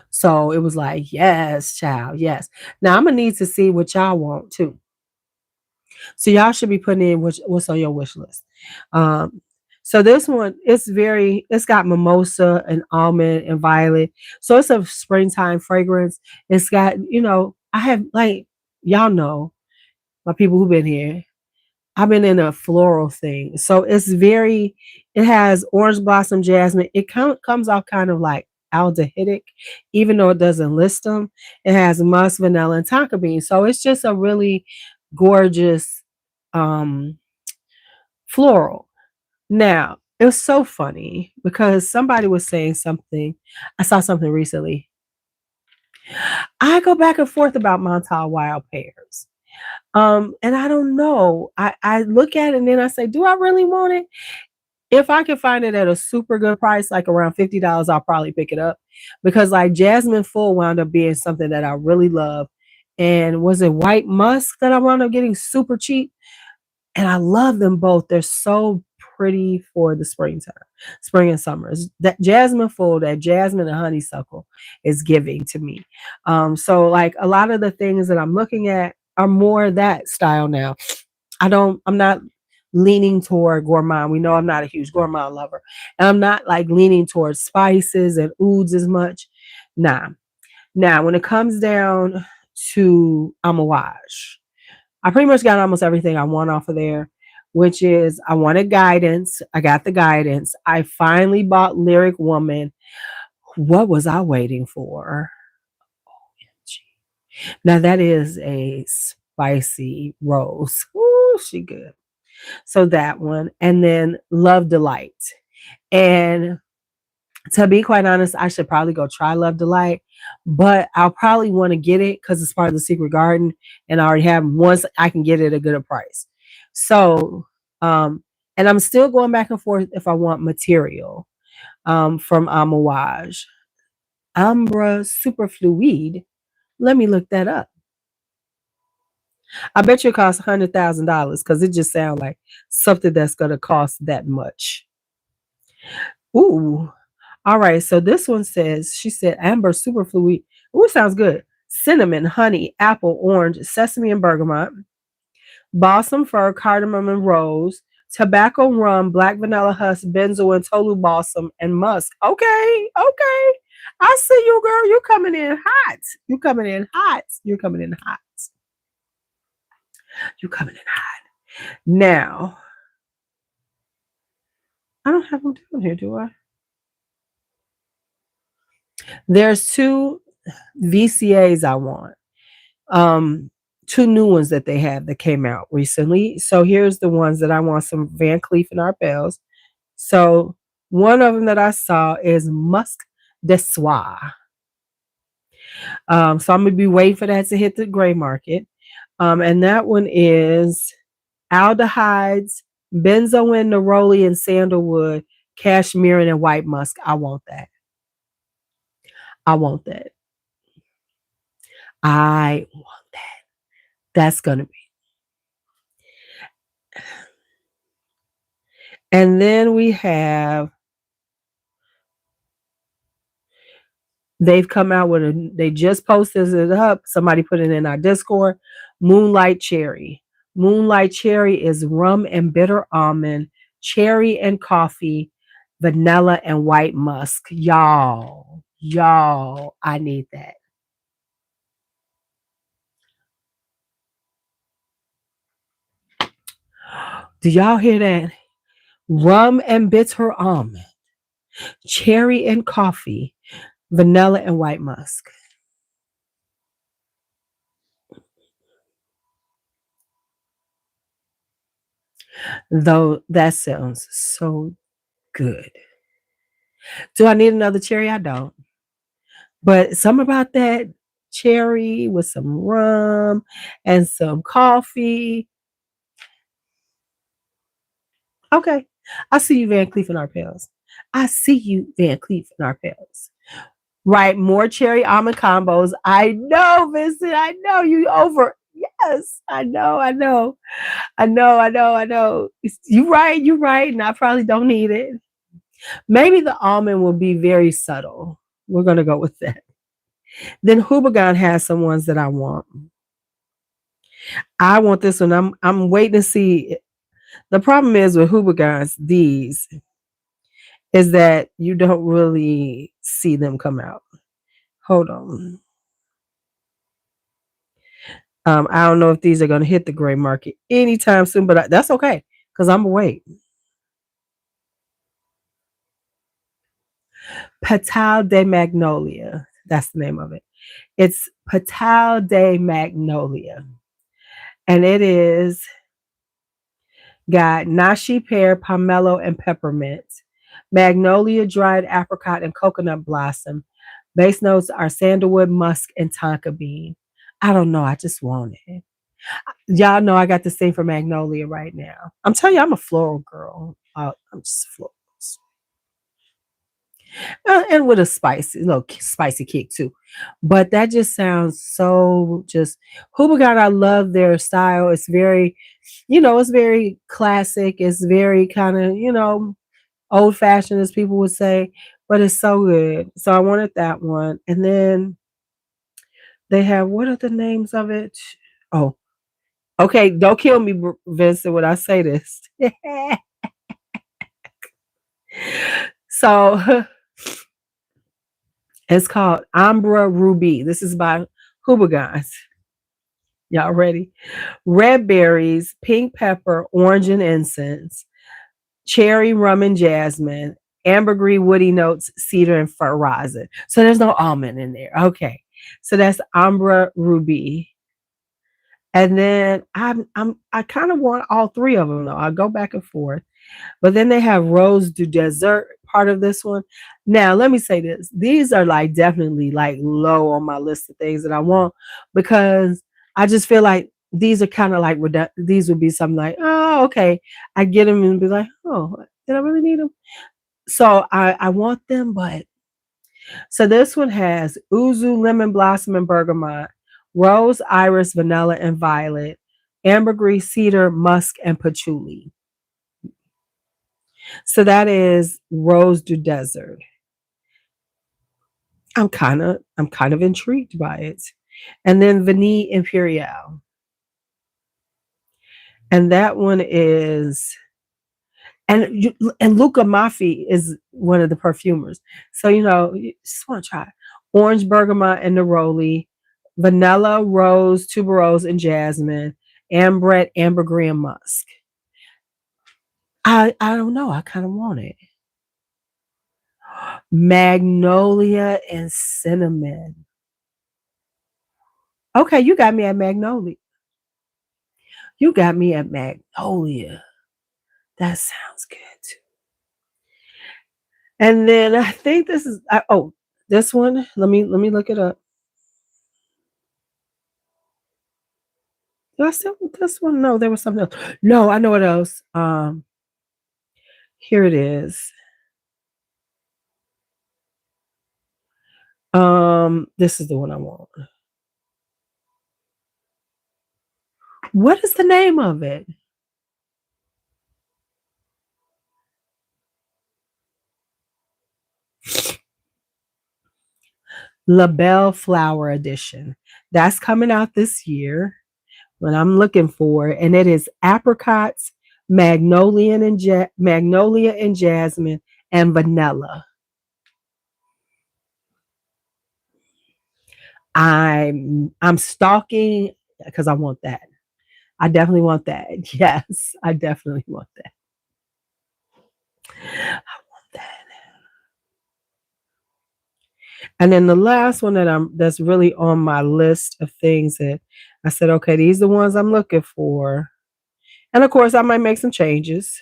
So it was like, yes, child, yes. Now I'm gonna need to see what y'all want too. So y'all should be putting in what's on your wish list. Um, so this one, it's got mimosa and almond and violet. So it's a springtime fragrance. It's got, I have like y'all know my people who've been here. I've been in a floral thing. So it has orange blossom jasmine. It comes off kind of like aldehydic, even though it doesn't list them. It has musk, vanilla, and tonka bean. So it's just a really gorgeous um, floral. Now, it was so funny because somebody was saying something. I saw something recently. I go back and forth about Montal wild pears. And I don't know. I look at it and then I say, do I really want it? If I can find it at a super good price, like around $50, I'll probably pick it up. Because like Jasmine Full wound up being something that I really love. And was it White Musk that I wound up getting super cheap? And I love them both. They're so pretty for the springtime, spring and summers. That Jasmine Full, that jasmine and honeysuckle is giving to me. So like a lot of the things that I'm looking at are more that style now. I'm not leaning toward gourmand. We know I'm not a huge gourmand lover. And I'm not like leaning towards spices and ouds as much. Nah. Now, when it comes down to Amouage, I pretty much got almost everything I want off of there, which is I wanted guidance. I got the guidance. I finally bought Lyric Woman. What was I waiting for? Now that is a spicy rose. Ooh, she good. So that one. And then Love Delight. And to be quite honest, I should probably go try Love Delight, but I'll probably want to get it because it's part of the Secret Garden, and I already have once I can get it at a good price. So, and I'm still going back and forth if I want material from Amouage. Ambra Superfluid. Let me look that up. I bet you it costs $100,000 because it just sounds like something that's going to cost that much. Ooh. All right. So this one says, she said, Amber Superfluid. Ooh, sounds good. Cinnamon, honey, apple, orange, sesame, and bergamot. Balsam fir, cardamom, and rose. Tobacco, rum, black vanilla husk, benzoin, and tolu balsam, and musk. Okay. Okay. I see you, girl. You coming in hot. You coming in hot. You're coming in hot. You coming in hot. Now, I don't have them down here, do I? There's two VCAs I want. Two new ones that they have that came out recently. So here's the ones that I want, some Van Cleef and Arpels. So one of them that I saw is Musk de Soie. So I'm gonna be waiting for that to hit the gray market. And that one is aldehydes, benzoin, neroli, and sandalwood, cashmere, and white musk. I want that. I want that. I want that. That's gonna be. And then we have, they've come out with they just posted it up. Somebody put it in our Discord. Moonlight Cherry. Moonlight Cherry is rum and bitter almond, cherry and coffee, vanilla and white musk. Y'all, I need that. Do y'all hear that? Rum and bitter almond, cherry and coffee, vanilla and white musk. Though that sounds so good. Do I need another cherry? I don't. But something about that cherry with some rum and some coffee. Okay. I see you, Van Cleef and Arpels. I see you, Van Cleef and Arpels. Right, more cherry almond combos. I know, Vincent. I know you over. Yes, I know, I know. I know, I know, I know. You right, you right. And I probably don't need it. Maybe the almond will be very subtle. We're gonna go with that. Then Hubagon has some ones that I want. I want this one. I'm waiting to see. The problem is with Hubagons, these is that you don't really see them come out. Hold on. I don't know if these are going to hit the gray market anytime soon, but that's okay because I'm gonna wait. Petal de Magnolia. That's the name of it. It's Petal de Magnolia. And it is got nashi pear, pomelo, and peppermint, magnolia, dried apricot, and coconut blossom. Base notes are sandalwood, musk, and tonka bean. I don't know. I just want it. Y'all know I got this thing for magnolia right now. I'm telling you, I'm a floral girl. I'm just floral. And with a spicy kick too. But that just sounds so just Hubagot. I love their style. It's very, it's very classic. It's very kind of, old fashioned, as people would say, but it's so good. So I wanted that one. And then they have, what are the names of it? Oh, okay. Don't kill me, Vincent, when I say this. So, It's called Ambra Ruby. This is by Hubagans. Y'all ready? Red berries, pink pepper, orange and incense, cherry, rum and jasmine, ambergris, woody notes, cedar, and fir rosin. So there's no almond in there. Okay. So that's Ambra Ruby. And then I kind of want all three of them though. I go back and forth. But then they have Rose du Desert part of this one. Now, let me say this. These are like definitely like low on my list of things that I want because I just feel like these are kind of like these would be something like, oh, okay. I get them and be like, oh, did I really need them? So I want them, but so this one has Uzu, lemon blossom, and bergamot, rose, iris, vanilla, and violet, ambergris, cedar, musk, and patchouli. So that is Rose du Desert. I'm kind of intrigued by it. And then Vanille Imperial. And that one is and Luca Maffi is one of the perfumers. So you just want to try orange bergamot and neroli, vanilla, rose, tuberose, and jasmine, ambret, ambergris, and musk. I don't know. I kind of want it. Magnolia and cinnamon. Okay, you got me at Magnolia. You got me at Magnolia. That sounds good too. And then I think this is this one. Let me look it up. Did I still this one? No, there was something else. No, I know what else. Here it is. This is the one I want. What is the name of it? La Belle Flower Edition. That's coming out this year. What I'm looking for, and it is apricots, magnolia and jasmine, and vanilla. I'm stalking because I want that. I definitely want that. Yes, I definitely want that. I want that. And then the last one that's really on my list of things that I said, okay, these are the ones I'm looking for. And of course, I might make some changes.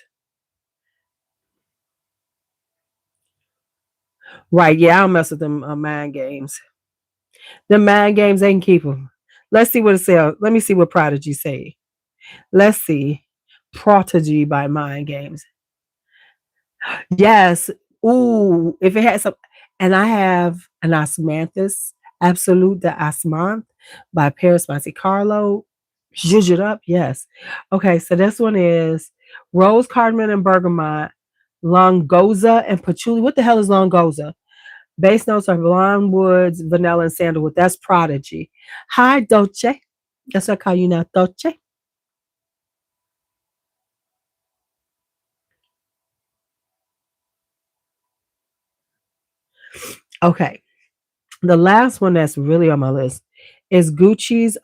Right? Yeah, I'll mess with them mind games. The mind games, they can keep them. Let's see what it says. Let me see what Prodigy say. Let's see. Prodigy by Mind Games. Yes. Ooh, if it has some, and I have an Osmanthus Absolute de Asmanth by Paris Monte Carlo. Zhuzh it up. Yes. Okay, so this one is rose, cardamom, and bergamot, longoza, and patchouli. What the hell is longoza? Base notes are blonde woods, vanilla, and sandalwood. That's Prodigy. Hi, Dolce. That's what I call you now, Dolce. Okay. The last one that's really on my list is Gucci's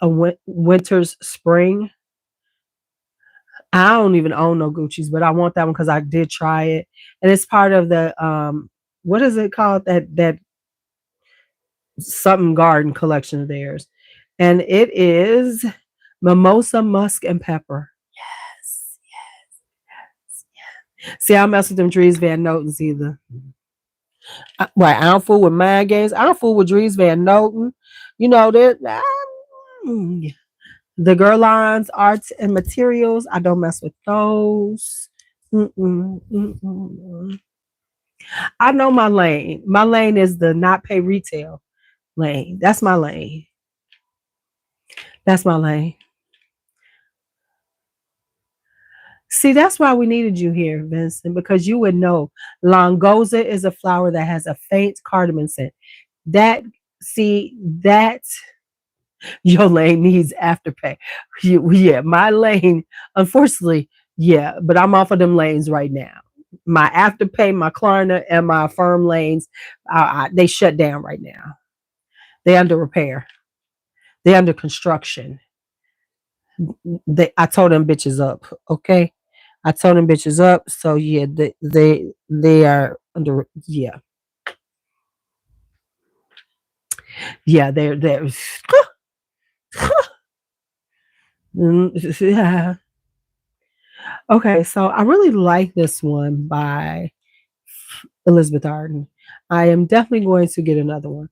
Winter's Spring. I don't even own no Gucci's, but I want that one because I did try it, and it's part of the what is it called that something garden collection of theirs, and it is mimosa, musk, and pepper. Yes, yes, yes. See, I mess with them Dries Van Notens either. Right, I don't fool with mind games. I don't fool with Dries Van Noten. You know that. The Guerlain's arts and materials. I don't mess with those. Mm-mm, mm-mm. I know my lane. My lane is the not pay retail lane. That's my lane. That's my lane. See, that's why we needed you here, Vincent, because you would know Longoza is a flower that has a faint cardamom scent. That, see, that your lane needs afterpay. Yeah, my lane, unfortunately, yeah, but I'm off of them lanes right now. my Afterpay, my Klarna, and my Affirm lanes, they shut down right now. They under repair. They under construction. I told them bitches up. Okay, I told them bitches up. So yeah, they are under. Yeah, yeah, they're. Yeah. Okay, so I really like this one by Elizabeth Arden. I am definitely going to get another one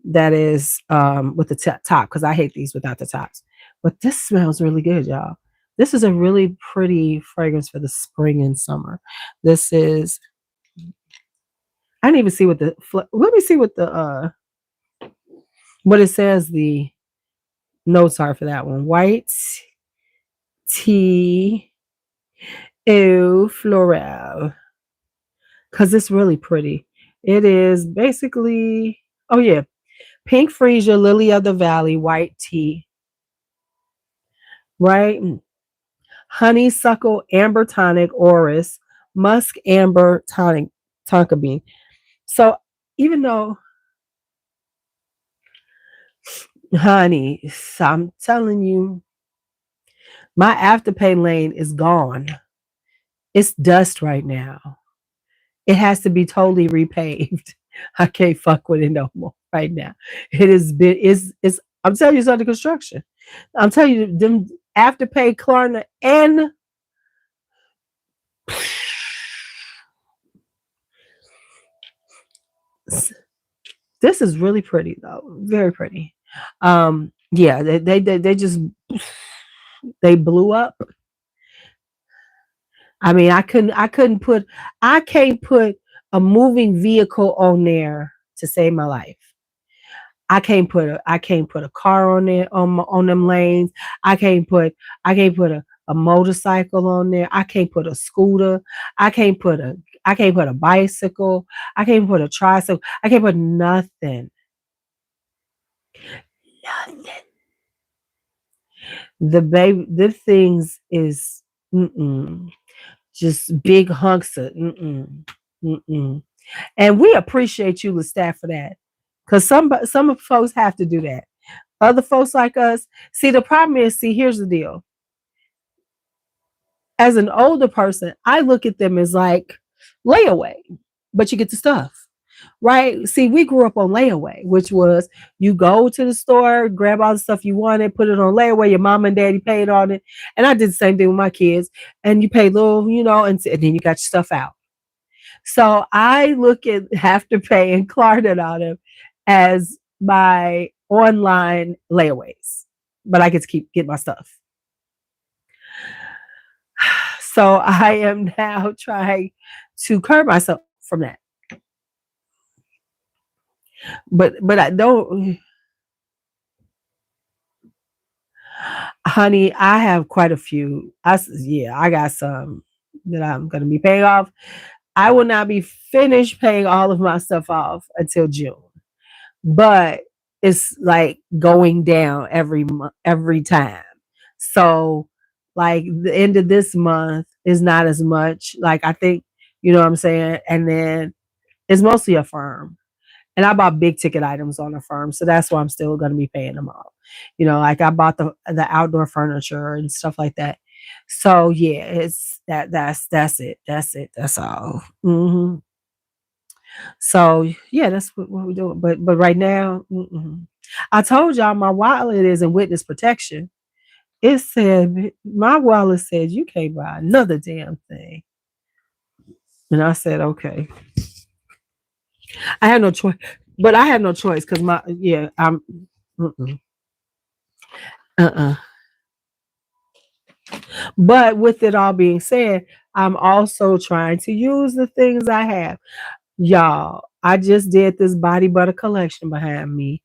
that is with the top because I hate these without the tops. But this smells really good, y'all. This is a really pretty fragrance for the spring and summer. This is. I didn't even see what the. Let me see what it says. The notes are for that one. White tea eau floral because it's really pretty. It is basically. Oh yeah, pink freesia, lily of the valley, white tea, right? Honeysuckle, amber tonic, orris, musk, amber tonic, tonka bean. So even though, honey, so I'm telling you, my Afterpay lane is gone. It's dust right now. It has to be totally repaved. I can't fuck with it no more right now. It has been. It's. I'm telling you, it's under construction. I'm telling you, them Afterpay, Klarna, and this is really pretty though, very pretty. Yeah, they just they blew up. I mean, I can't put a moving vehicle on there to save my life. I can't put a car on there on them lanes. I can't put a motorcycle on there. I can't put a scooter. I can't put a bicycle. I can't put a tricycle. I can't put nothing. Nothing. The things is mm-mm, just big hunks of mm-mm, mm-mm. And we appreciate you, Lestat, for that. Because some folks have to do that. Other folks like us, see, the problem is, here's the deal. As an older person, I look at them as like layaway, but you get the stuff. Right? See, we grew up on layaway, which was you go to the store, grab all the stuff you wanted, put it on layaway. Your mom and daddy paid on it, and I did the same thing with my kids. And you pay little, and then you got your stuff out. So I look at Afterpay and Klarna on them as my online layaways, but I get to keep get my stuff. So I am now trying to curb myself from that. But I don't, honey. I have quite a few. Yeah, I got some that I'm gonna be paying off. I will not be finished paying all of my stuff off until June, but it's like going down every month, every time. So, like the end of this month is not as much. Like I think, you know what I'm saying, and then it's mostly a firm. And I bought big ticket items on a firm, so that's why I'm still going to be paying them off. Like I bought the outdoor furniture and stuff like that. So yeah, it's that's it. That's it. That's all. So yeah, that's what we're doing. But right now, I told y'all my wallet is in witness protection. It said my wallet said you can't buy another damn thing, and I said okay. I had no choice, but I had no choice because I'm. Mm-mm. Uh-uh. But with it all being said, I'm also trying to use the things I have. Y'all, I just did this body butter collection behind me.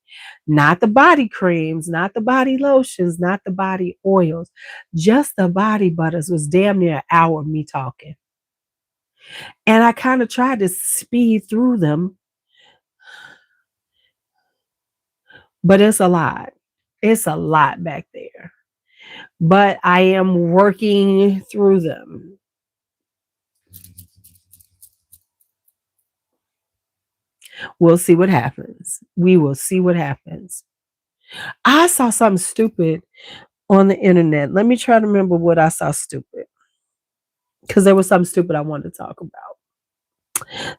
Not the body creams, not the body lotions, not the body oils, just the body butters was damn near an hour of me talking. And I kind of tried to speed through them, but it's a lot. It's a lot back there. But I am working through them. We'll see what happens. We will see what happens. I saw something stupid on the internet. Let me try to remember what I saw stupid. Because there was something stupid I wanted to talk about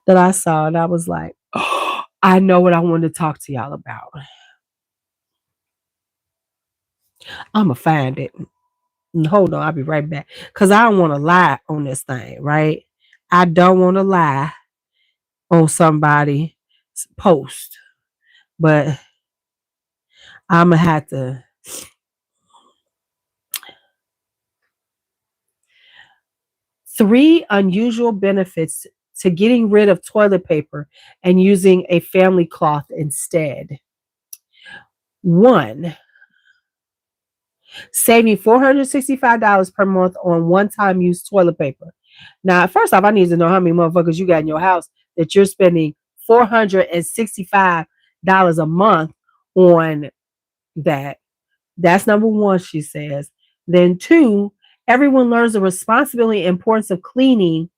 that I saw, and I was like, oh, I know what I wanted to talk to y'all about. I'm going to find it. Hold on, I'll be right back. Because I don't want to lie on this thing, right? I don't want to lie on somebody's post, but I'm going to have to. Three unusual benefits to getting rid of toilet paper and using a family cloth instead. One, saving $465 per month on one-time use toilet paper. Now, first off, I need to know how many motherfuckers you got in your house that you're spending $465 a month on that. That's number one, she says. Then two, everyone learns the responsibility and importance of cleaning.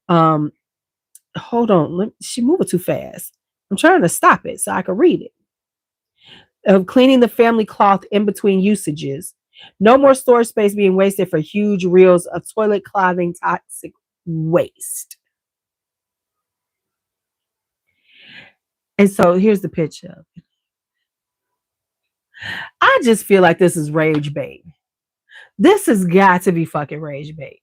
Hold on, she moving too fast. I'm trying to stop it so I can read it. Of cleaning the family cloth in between usages. No more storage space being wasted for huge reels of toilet clothing toxic waste. And so here's the picture. I just feel like this is rage bait. This has got to be fucking rage bait.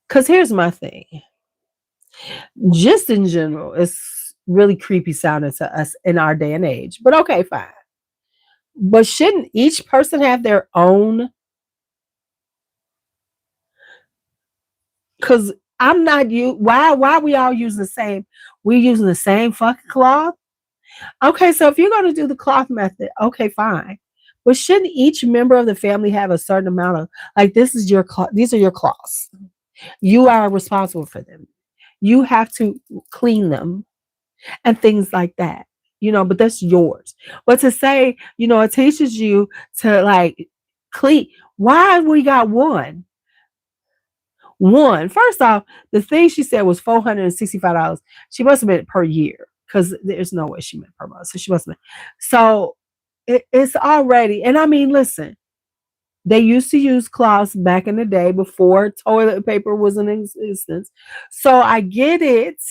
Because here's my thing. Just in general, it's really creepy sounding to us in our day and age. But okay, fine. But shouldn't each person have their own? Because I'm not you. Why we all using the same? We using the same fucking cloth. Okay, so if you're going to do the cloth method, okay, fine. But shouldn't each member of the family have a certain amount of like this is your these are your cloths. You are responsible for them. You have to clean them and things like that. But that's yours. But to say, it teaches you to like clean. Why we got one? One. First off, the thing she said was $465. She must have meant per year because there's no way she meant per month. So she must have. So it's already. And I mean, listen, they used to use cloths back in the day before toilet paper was in existence. So I get it,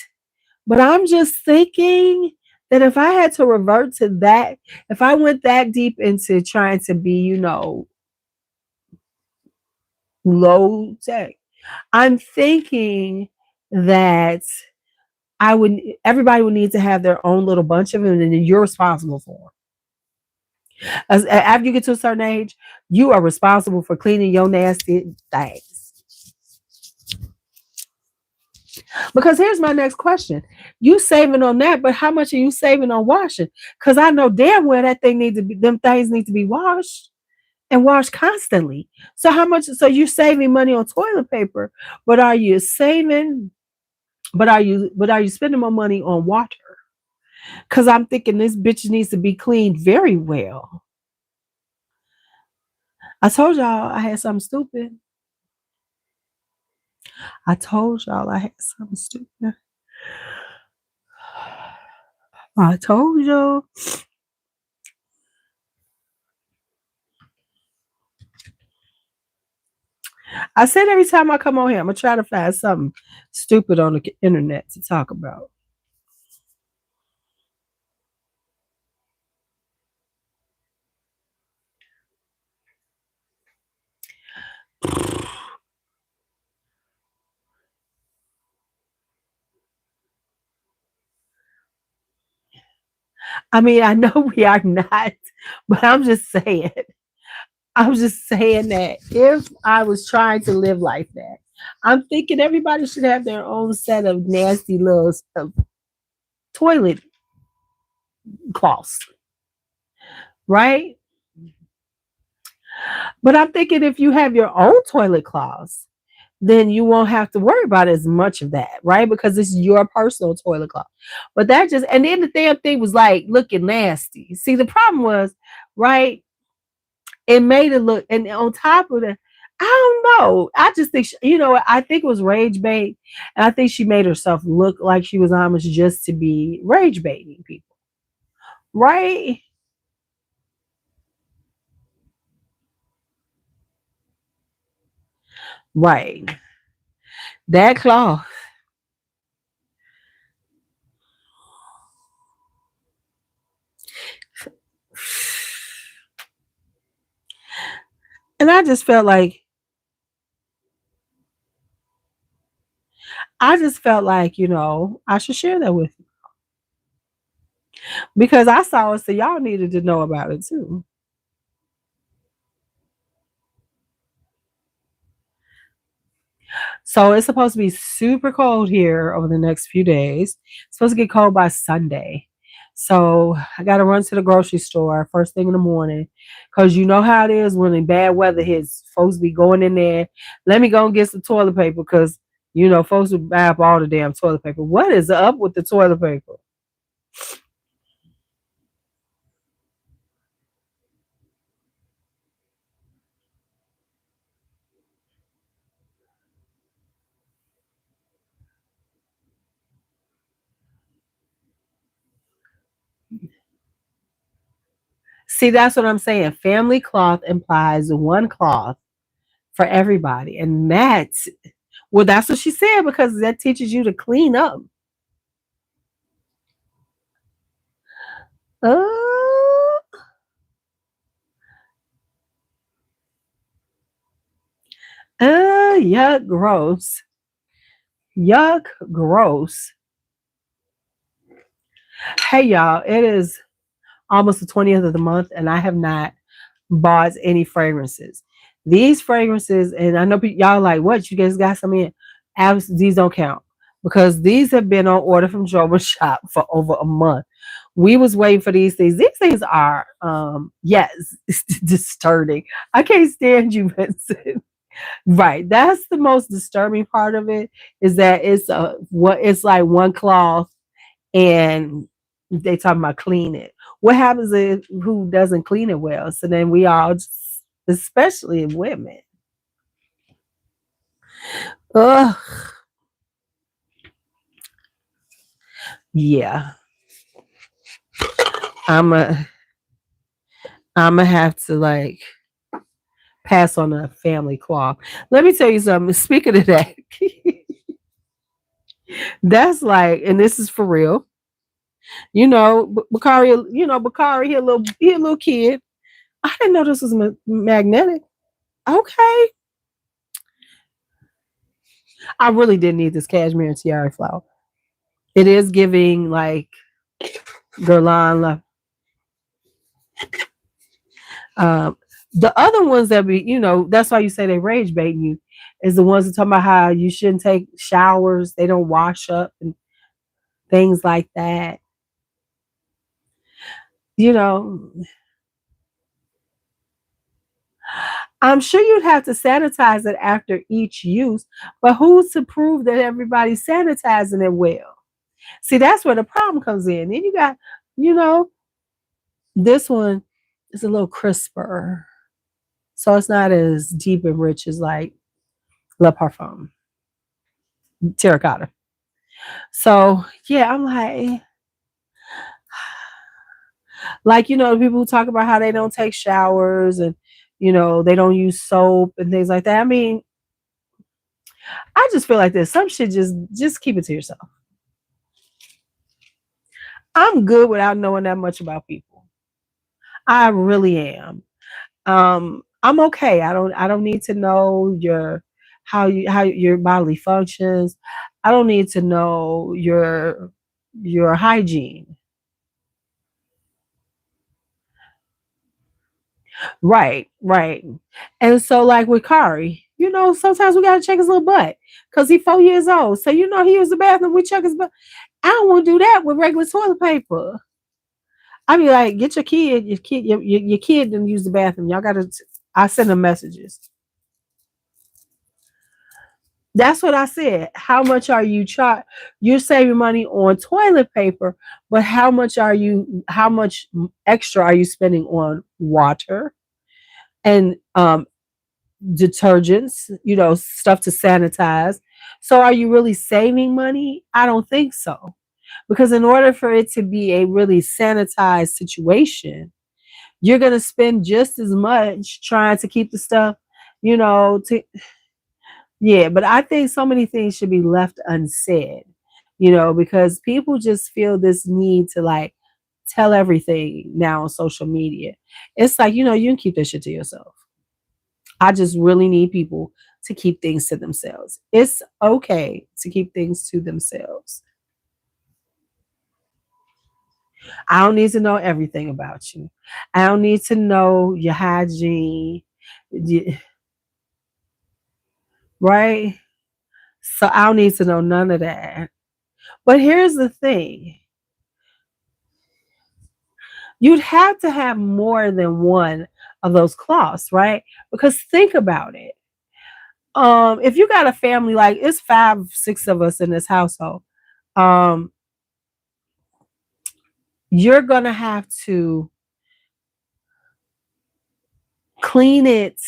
but I'm just thinking that if I had to revert to that, if I went that deep into trying to be, low tech, I'm thinking that everybody would need to have their own little bunch of them, and then you're responsible for them. After you get to a certain age, you are responsible for cleaning your nasty things. Because here's my next question: you saving on that, but how much are you saving on washing? Because I know damn well them things need to be washed and washed constantly. So how much? So you're saving money on toilet paper, but are you saving? But are you spending more money on water? Because I'm thinking this bitch needs to be cleaned very well. I told y'all I had something stupid. I told y'all I had something stupid. I told y'all. I said every time I come on here, I'm going to try to find something stupid on the internet to talk about. I mean, I know we are not, but I'm just saying. I'm just saying that if I was trying to live like that, I'm thinking everybody should have their own set of nasty little toilet cloths, right? But I'm thinking if you have your own toilet cloths, then you won't have to worry about as much of that, right? Because it's your personal toilet cloth. But that just, and then the damn thing was like looking nasty. See, the problem was, right? It made it look, and on top of that, I don't know. I just think, I think it was rage bait. And I think she made herself look like she was Amish just to be rage baiting people, right? Right. That cloth. And I just felt like, I should share that with you because I saw it, so y'all needed to know about it too. So it's supposed to be super cold here over the next few days. It's supposed to get cold by Sunday. So I got to run to the grocery store first thing in the morning because you know how it is when the bad weather hits. Folks be going in there. Let me go and get some toilet paper because, folks would buy up all the damn toilet paper. What is up with the toilet paper? See, that's what I'm saying. Family cloth implies one cloth for everybody. And that's what she said because that teaches you to clean up. Oh, yuck, gross. Yuck, gross. Hey, y'all, it is almost the 20th of the month, and I have not bought any fragrances. These fragrances, and I know y'all like, what? You guys got some in? These don't count because these have been on order from Joba Shop for over a month. We was waiting for these things. These things are, yes, disturbing. I can't stand you, Vincent. Right. That's the most disturbing part of it is that it's like one cloth and they talking about clean it. What happens if who doesn't clean it well? So then we all just, especially women. Ugh. Yeah. I'm a I'm gonna have to like pass on a family cloth. Let me tell you something. Speaking of that, that's like, and this is for real. Bakari. Bakari. He a little kid. I didn't know this was magnetic. Okay, I really didn't need this cashmere and tiara flower. It is giving like Guerlain. Um, the other ones that that's why you say they rage baiting you, is the ones that talk about how you shouldn't take showers, they don't wash up and things like that. You know, I'm sure you'd have to sanitize it after each use, but who's to prove that everybody's sanitizing it well? See, that's where the problem comes in. Then you got, you know, this one is a little crisper. So it's not as deep and rich as like Le Parfum, terracotta. So yeah, I'm people who talk about how they don't take showers and they don't use soap and things like that. I mean, I just feel like there's some shit just keep it to yourself. I'm good without knowing that much about people. I really am. I'm okay. I don't need to know how your bodily functions. I don't need to know your hygiene. Right, right. And so like with Kari, sometimes we gotta check his little butt because he's 4 years old. So he used the bathroom, we check his butt. I don't want to do that with regular toilet paper. I be like, get your kid didn't use the bathroom. Y'all gotta I send them messages. That's what I said. How much are you You're saving money on toilet paper, but how much extra are you spending on water and detergents, stuff to sanitize? So are you really saving money? I don't think so. Because in order for it to be a really sanitized situation, you're going to spend just as much trying to keep the stuff, to yeah, but I think so many things should be left unsaid, because people just feel this need to like tell everything now on social media. It's like, you can keep this shit to yourself. I just really need people to keep things to themselves. It's okay to keep things to themselves. I don't need to know everything about you. I don't need to know your hygiene, right? So I don't need to know none of that. But here's the thing, you'd have to have more than one of those cloths, right? Because think about it. If you got a family, like it's 5, 6 of us in this household, um, you're gonna have to clean it.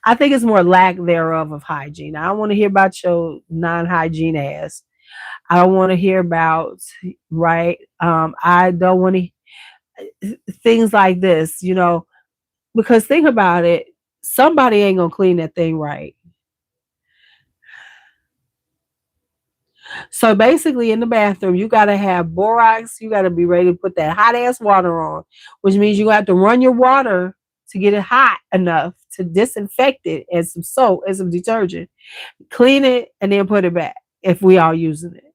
I think it's more lack thereof of hygiene. I don't want to hear about your non-hygiene ass. I don't want to hear about right. I don't want to things like this, because think about it. Somebody ain't gonna clean that thing right. So basically, in the bathroom, you gotta have borax. You gotta be ready to put that hot ass water on, which means you have to run your water to get it hot enough to disinfect it and some soap and some detergent, clean it, and then put it back. If we all using it,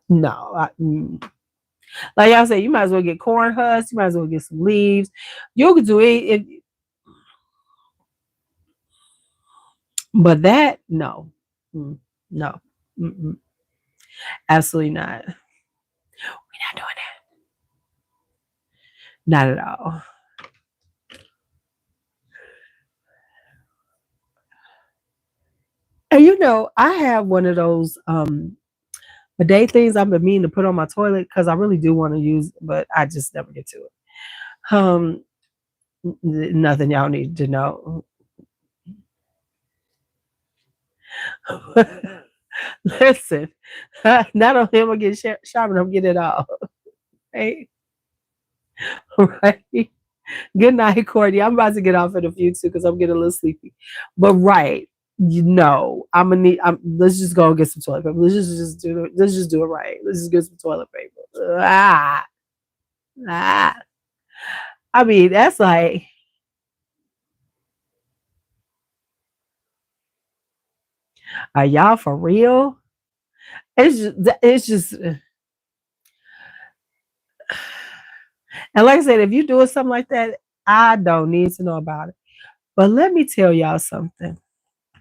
no. Like y'all said, you might as well get corn husks. You might as well get some leaves. You could do it, but that no, no, mm-mm, absolutely not. We're not doing that. Not at all. And I have one of those bidet things I've been meaning to put on my toilet because I really do want to use, but I just never get to it. Um, Nothing y'all need to know. Listen, not only am I getting shopping, I'm getting it all. Right? Right. Good night, Courtney. I'm about to get off in a few too because I'm getting a little sleepy. But right, I'm gonna need. Let's just go and get some toilet paper. Let's just do it right. Let's just get some toilet paper. Ah. I mean, that's like, are y'all for real? It's just, and like I said, if you doing something like that, I don't need to know about it. But let me tell y'all something.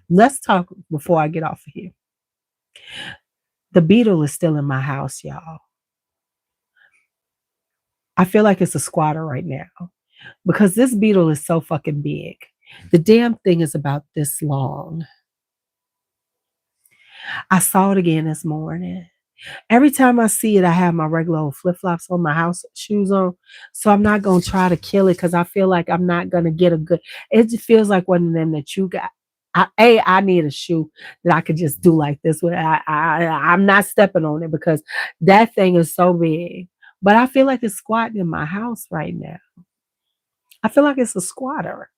Let's talk before I get off of here. The beetle is still in my house, y'all. I feel like it's a squatter right now because this beetle is so fucking big. The damn thing is about this long. I saw it again this morning. Every time I see it, I have my regular old flip flops on, my house shoes on. So I'm not gonna try to kill it because I feel like I'm not gonna get a good. It just feels like one of them that you got. I need a shoe that I could just do like this with. I'm not stepping on it because that thing is so big. But I feel like it's squatting in my house right now. I feel like it's a squatter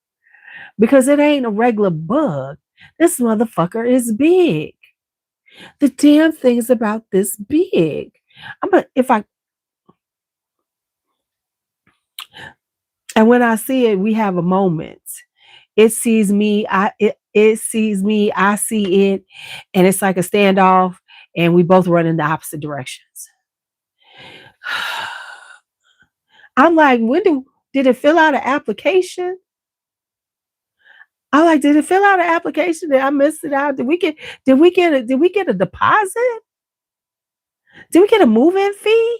because it ain't a regular bug. This motherfucker is big. The damn thing is about this big. If I and when I see it, we have a moment. It sees me, it sees me, I see it, and it's like a standoff, and we both run in the opposite directions. I'm like, did it fill out an application? I'm like, did it fill out an application? Did I miss it out? Did we get a deposit? Did we get a move-in fee?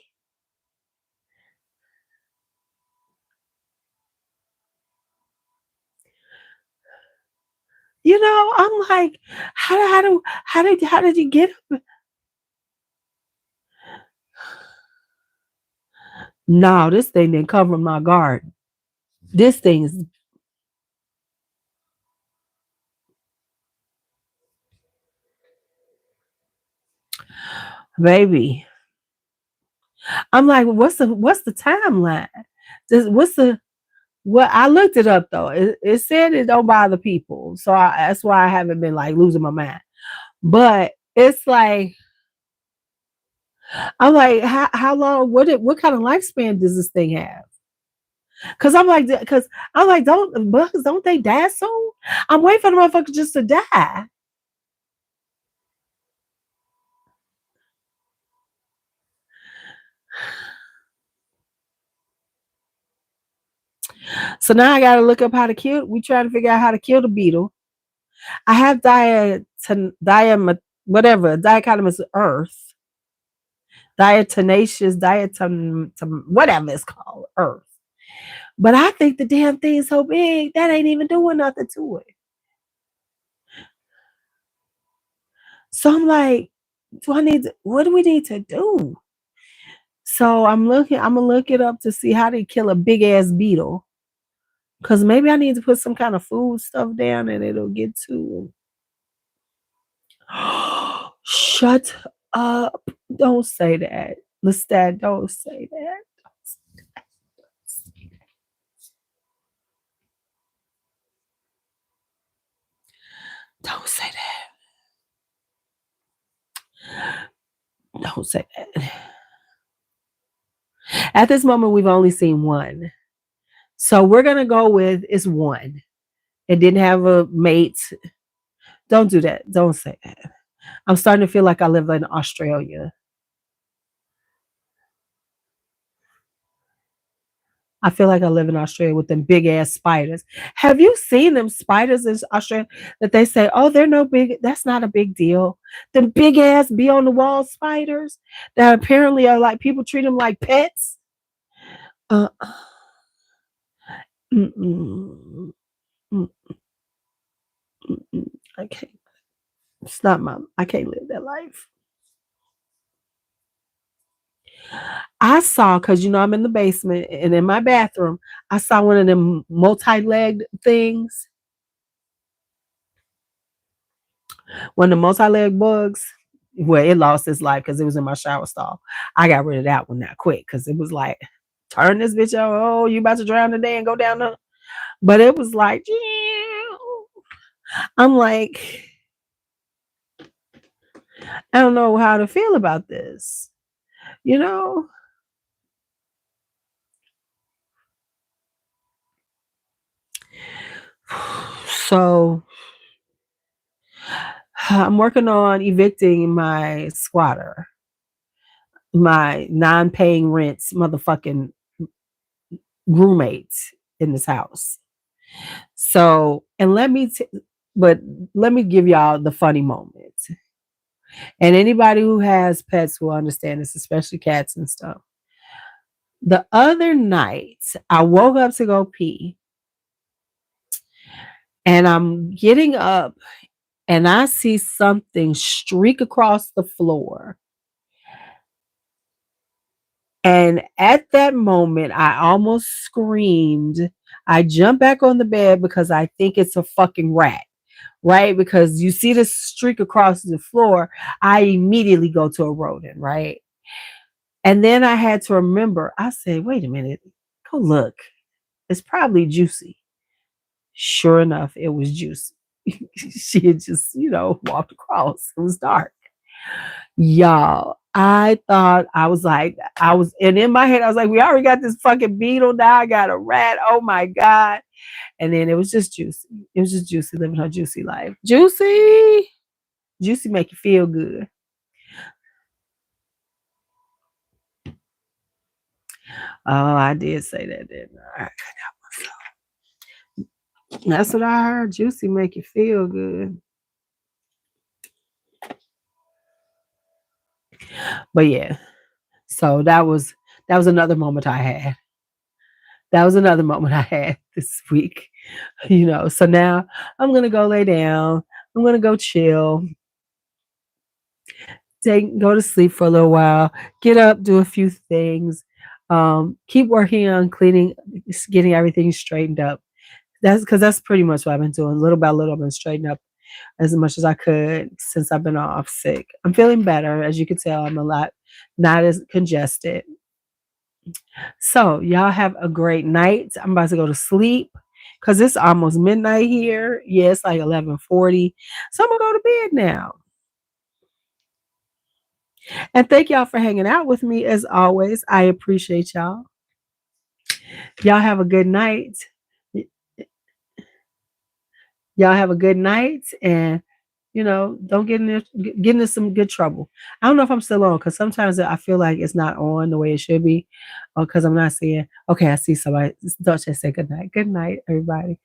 I'm like, how did you get up? No, this thing didn't cover my garden. This thing is, baby. I'm like, what's the timeline? What's the what I looked it up though. It said it don't bother people. So that's why I haven't been like losing my mind. But it's like I'm like, how long what kind of lifespan does this thing have? Cause I'm like, don't bugs, don't they die soon? I'm waiting for the motherfucker just to die. So now I gotta look up how to kill. We try to figure out how to kill the beetle. I have whatever dichotomous earth, diatomaceous whatever it's called earth. But I think the damn thing's so big that ain't even doing nothing to it. So I'm like, what do we need to do? So I'm gonna look it up to see how to kill a big ass beetle. Cause maybe I need to put some kind of food stuff down and it'll get to it. Shut up. Don't say that. Lestat, don't say that. Don't say that. Don't say that. At this moment, we've only seen one. So we're gonna go with it's one. It didn't have a mate. Don't do that. Don't say that. I'm starting to feel like I live in Australia. I feel like I live in Australia with them big ass spiders. Have you seen them spiders in Australia that they say, oh, they're no big, that's not a big deal. The big ass be on the wall spiders that apparently are like people treat them like pets. Uh, mm-mm, mm, mm-mm. I can't. It's not I can't live that life. I saw, because I'm in the basement and in my bathroom, I saw one of them multi-legged things, one of the multi-leg bugs. Well, it lost its life because it was in my shower stall. I got rid of that one that quick because it was like, turn this bitch on. Oh, you about to drown today and go down the. But it was like, I'm like, I don't know how to feel about this, you know? So I'm working on evicting my squatter, my non-paying rents motherfucking roommates in this house. So, and but let me give y'all the funny moment. And anybody who has pets will understand this, especially cats and stuff. The other night, I woke up to go pee, and I'm getting up, and I see something streak across the floor. And at that moment, I almost screamed. I jump back on the bed because I think it's a fucking rat, right? Because you see this streak across the floor, I immediately go to a rodent, right? And then I had to remember, I said, wait a minute, go look. It's probably Juicy. Sure enough, it was Juicy. She had just, walked across. It was dark. Y'all, I thought and in my head, I was like, we already got this fucking beetle. Now I got a rat. Oh my God. And then it was just Juicy. It was just Juicy living her Juicy life. Juicy. Juicy make you feel good. Oh, I did say that, didn't I? That's what I heard. Juicy make you feel good. But yeah. So that was another moment I had. That was another moment I had this week. So now I'm gonna go lay down. I'm gonna go chill, go to sleep for a little while, get up, do a few things, keep working on cleaning, getting everything straightened up. That's pretty much what I've been doing. Little by little, I've been straightening up as much as I could since I've been off sick. I'm feeling better. As you can tell, I'm a lot not as congested. So y'all have a great night. I'm about to go to sleep because it's almost midnight here. Yeah, it's like 11:40. So I'm gonna go to bed now. And thank y'all for hanging out with me as always. I appreciate y'all. Y'all have a good night. Y'all have a good night, and don't get into some good trouble. I don't know if I'm still on because sometimes I feel like it's not on the way it should be, or because I'm not seeing. Okay, I see somebody. Don't just say good night. Good night, everybody.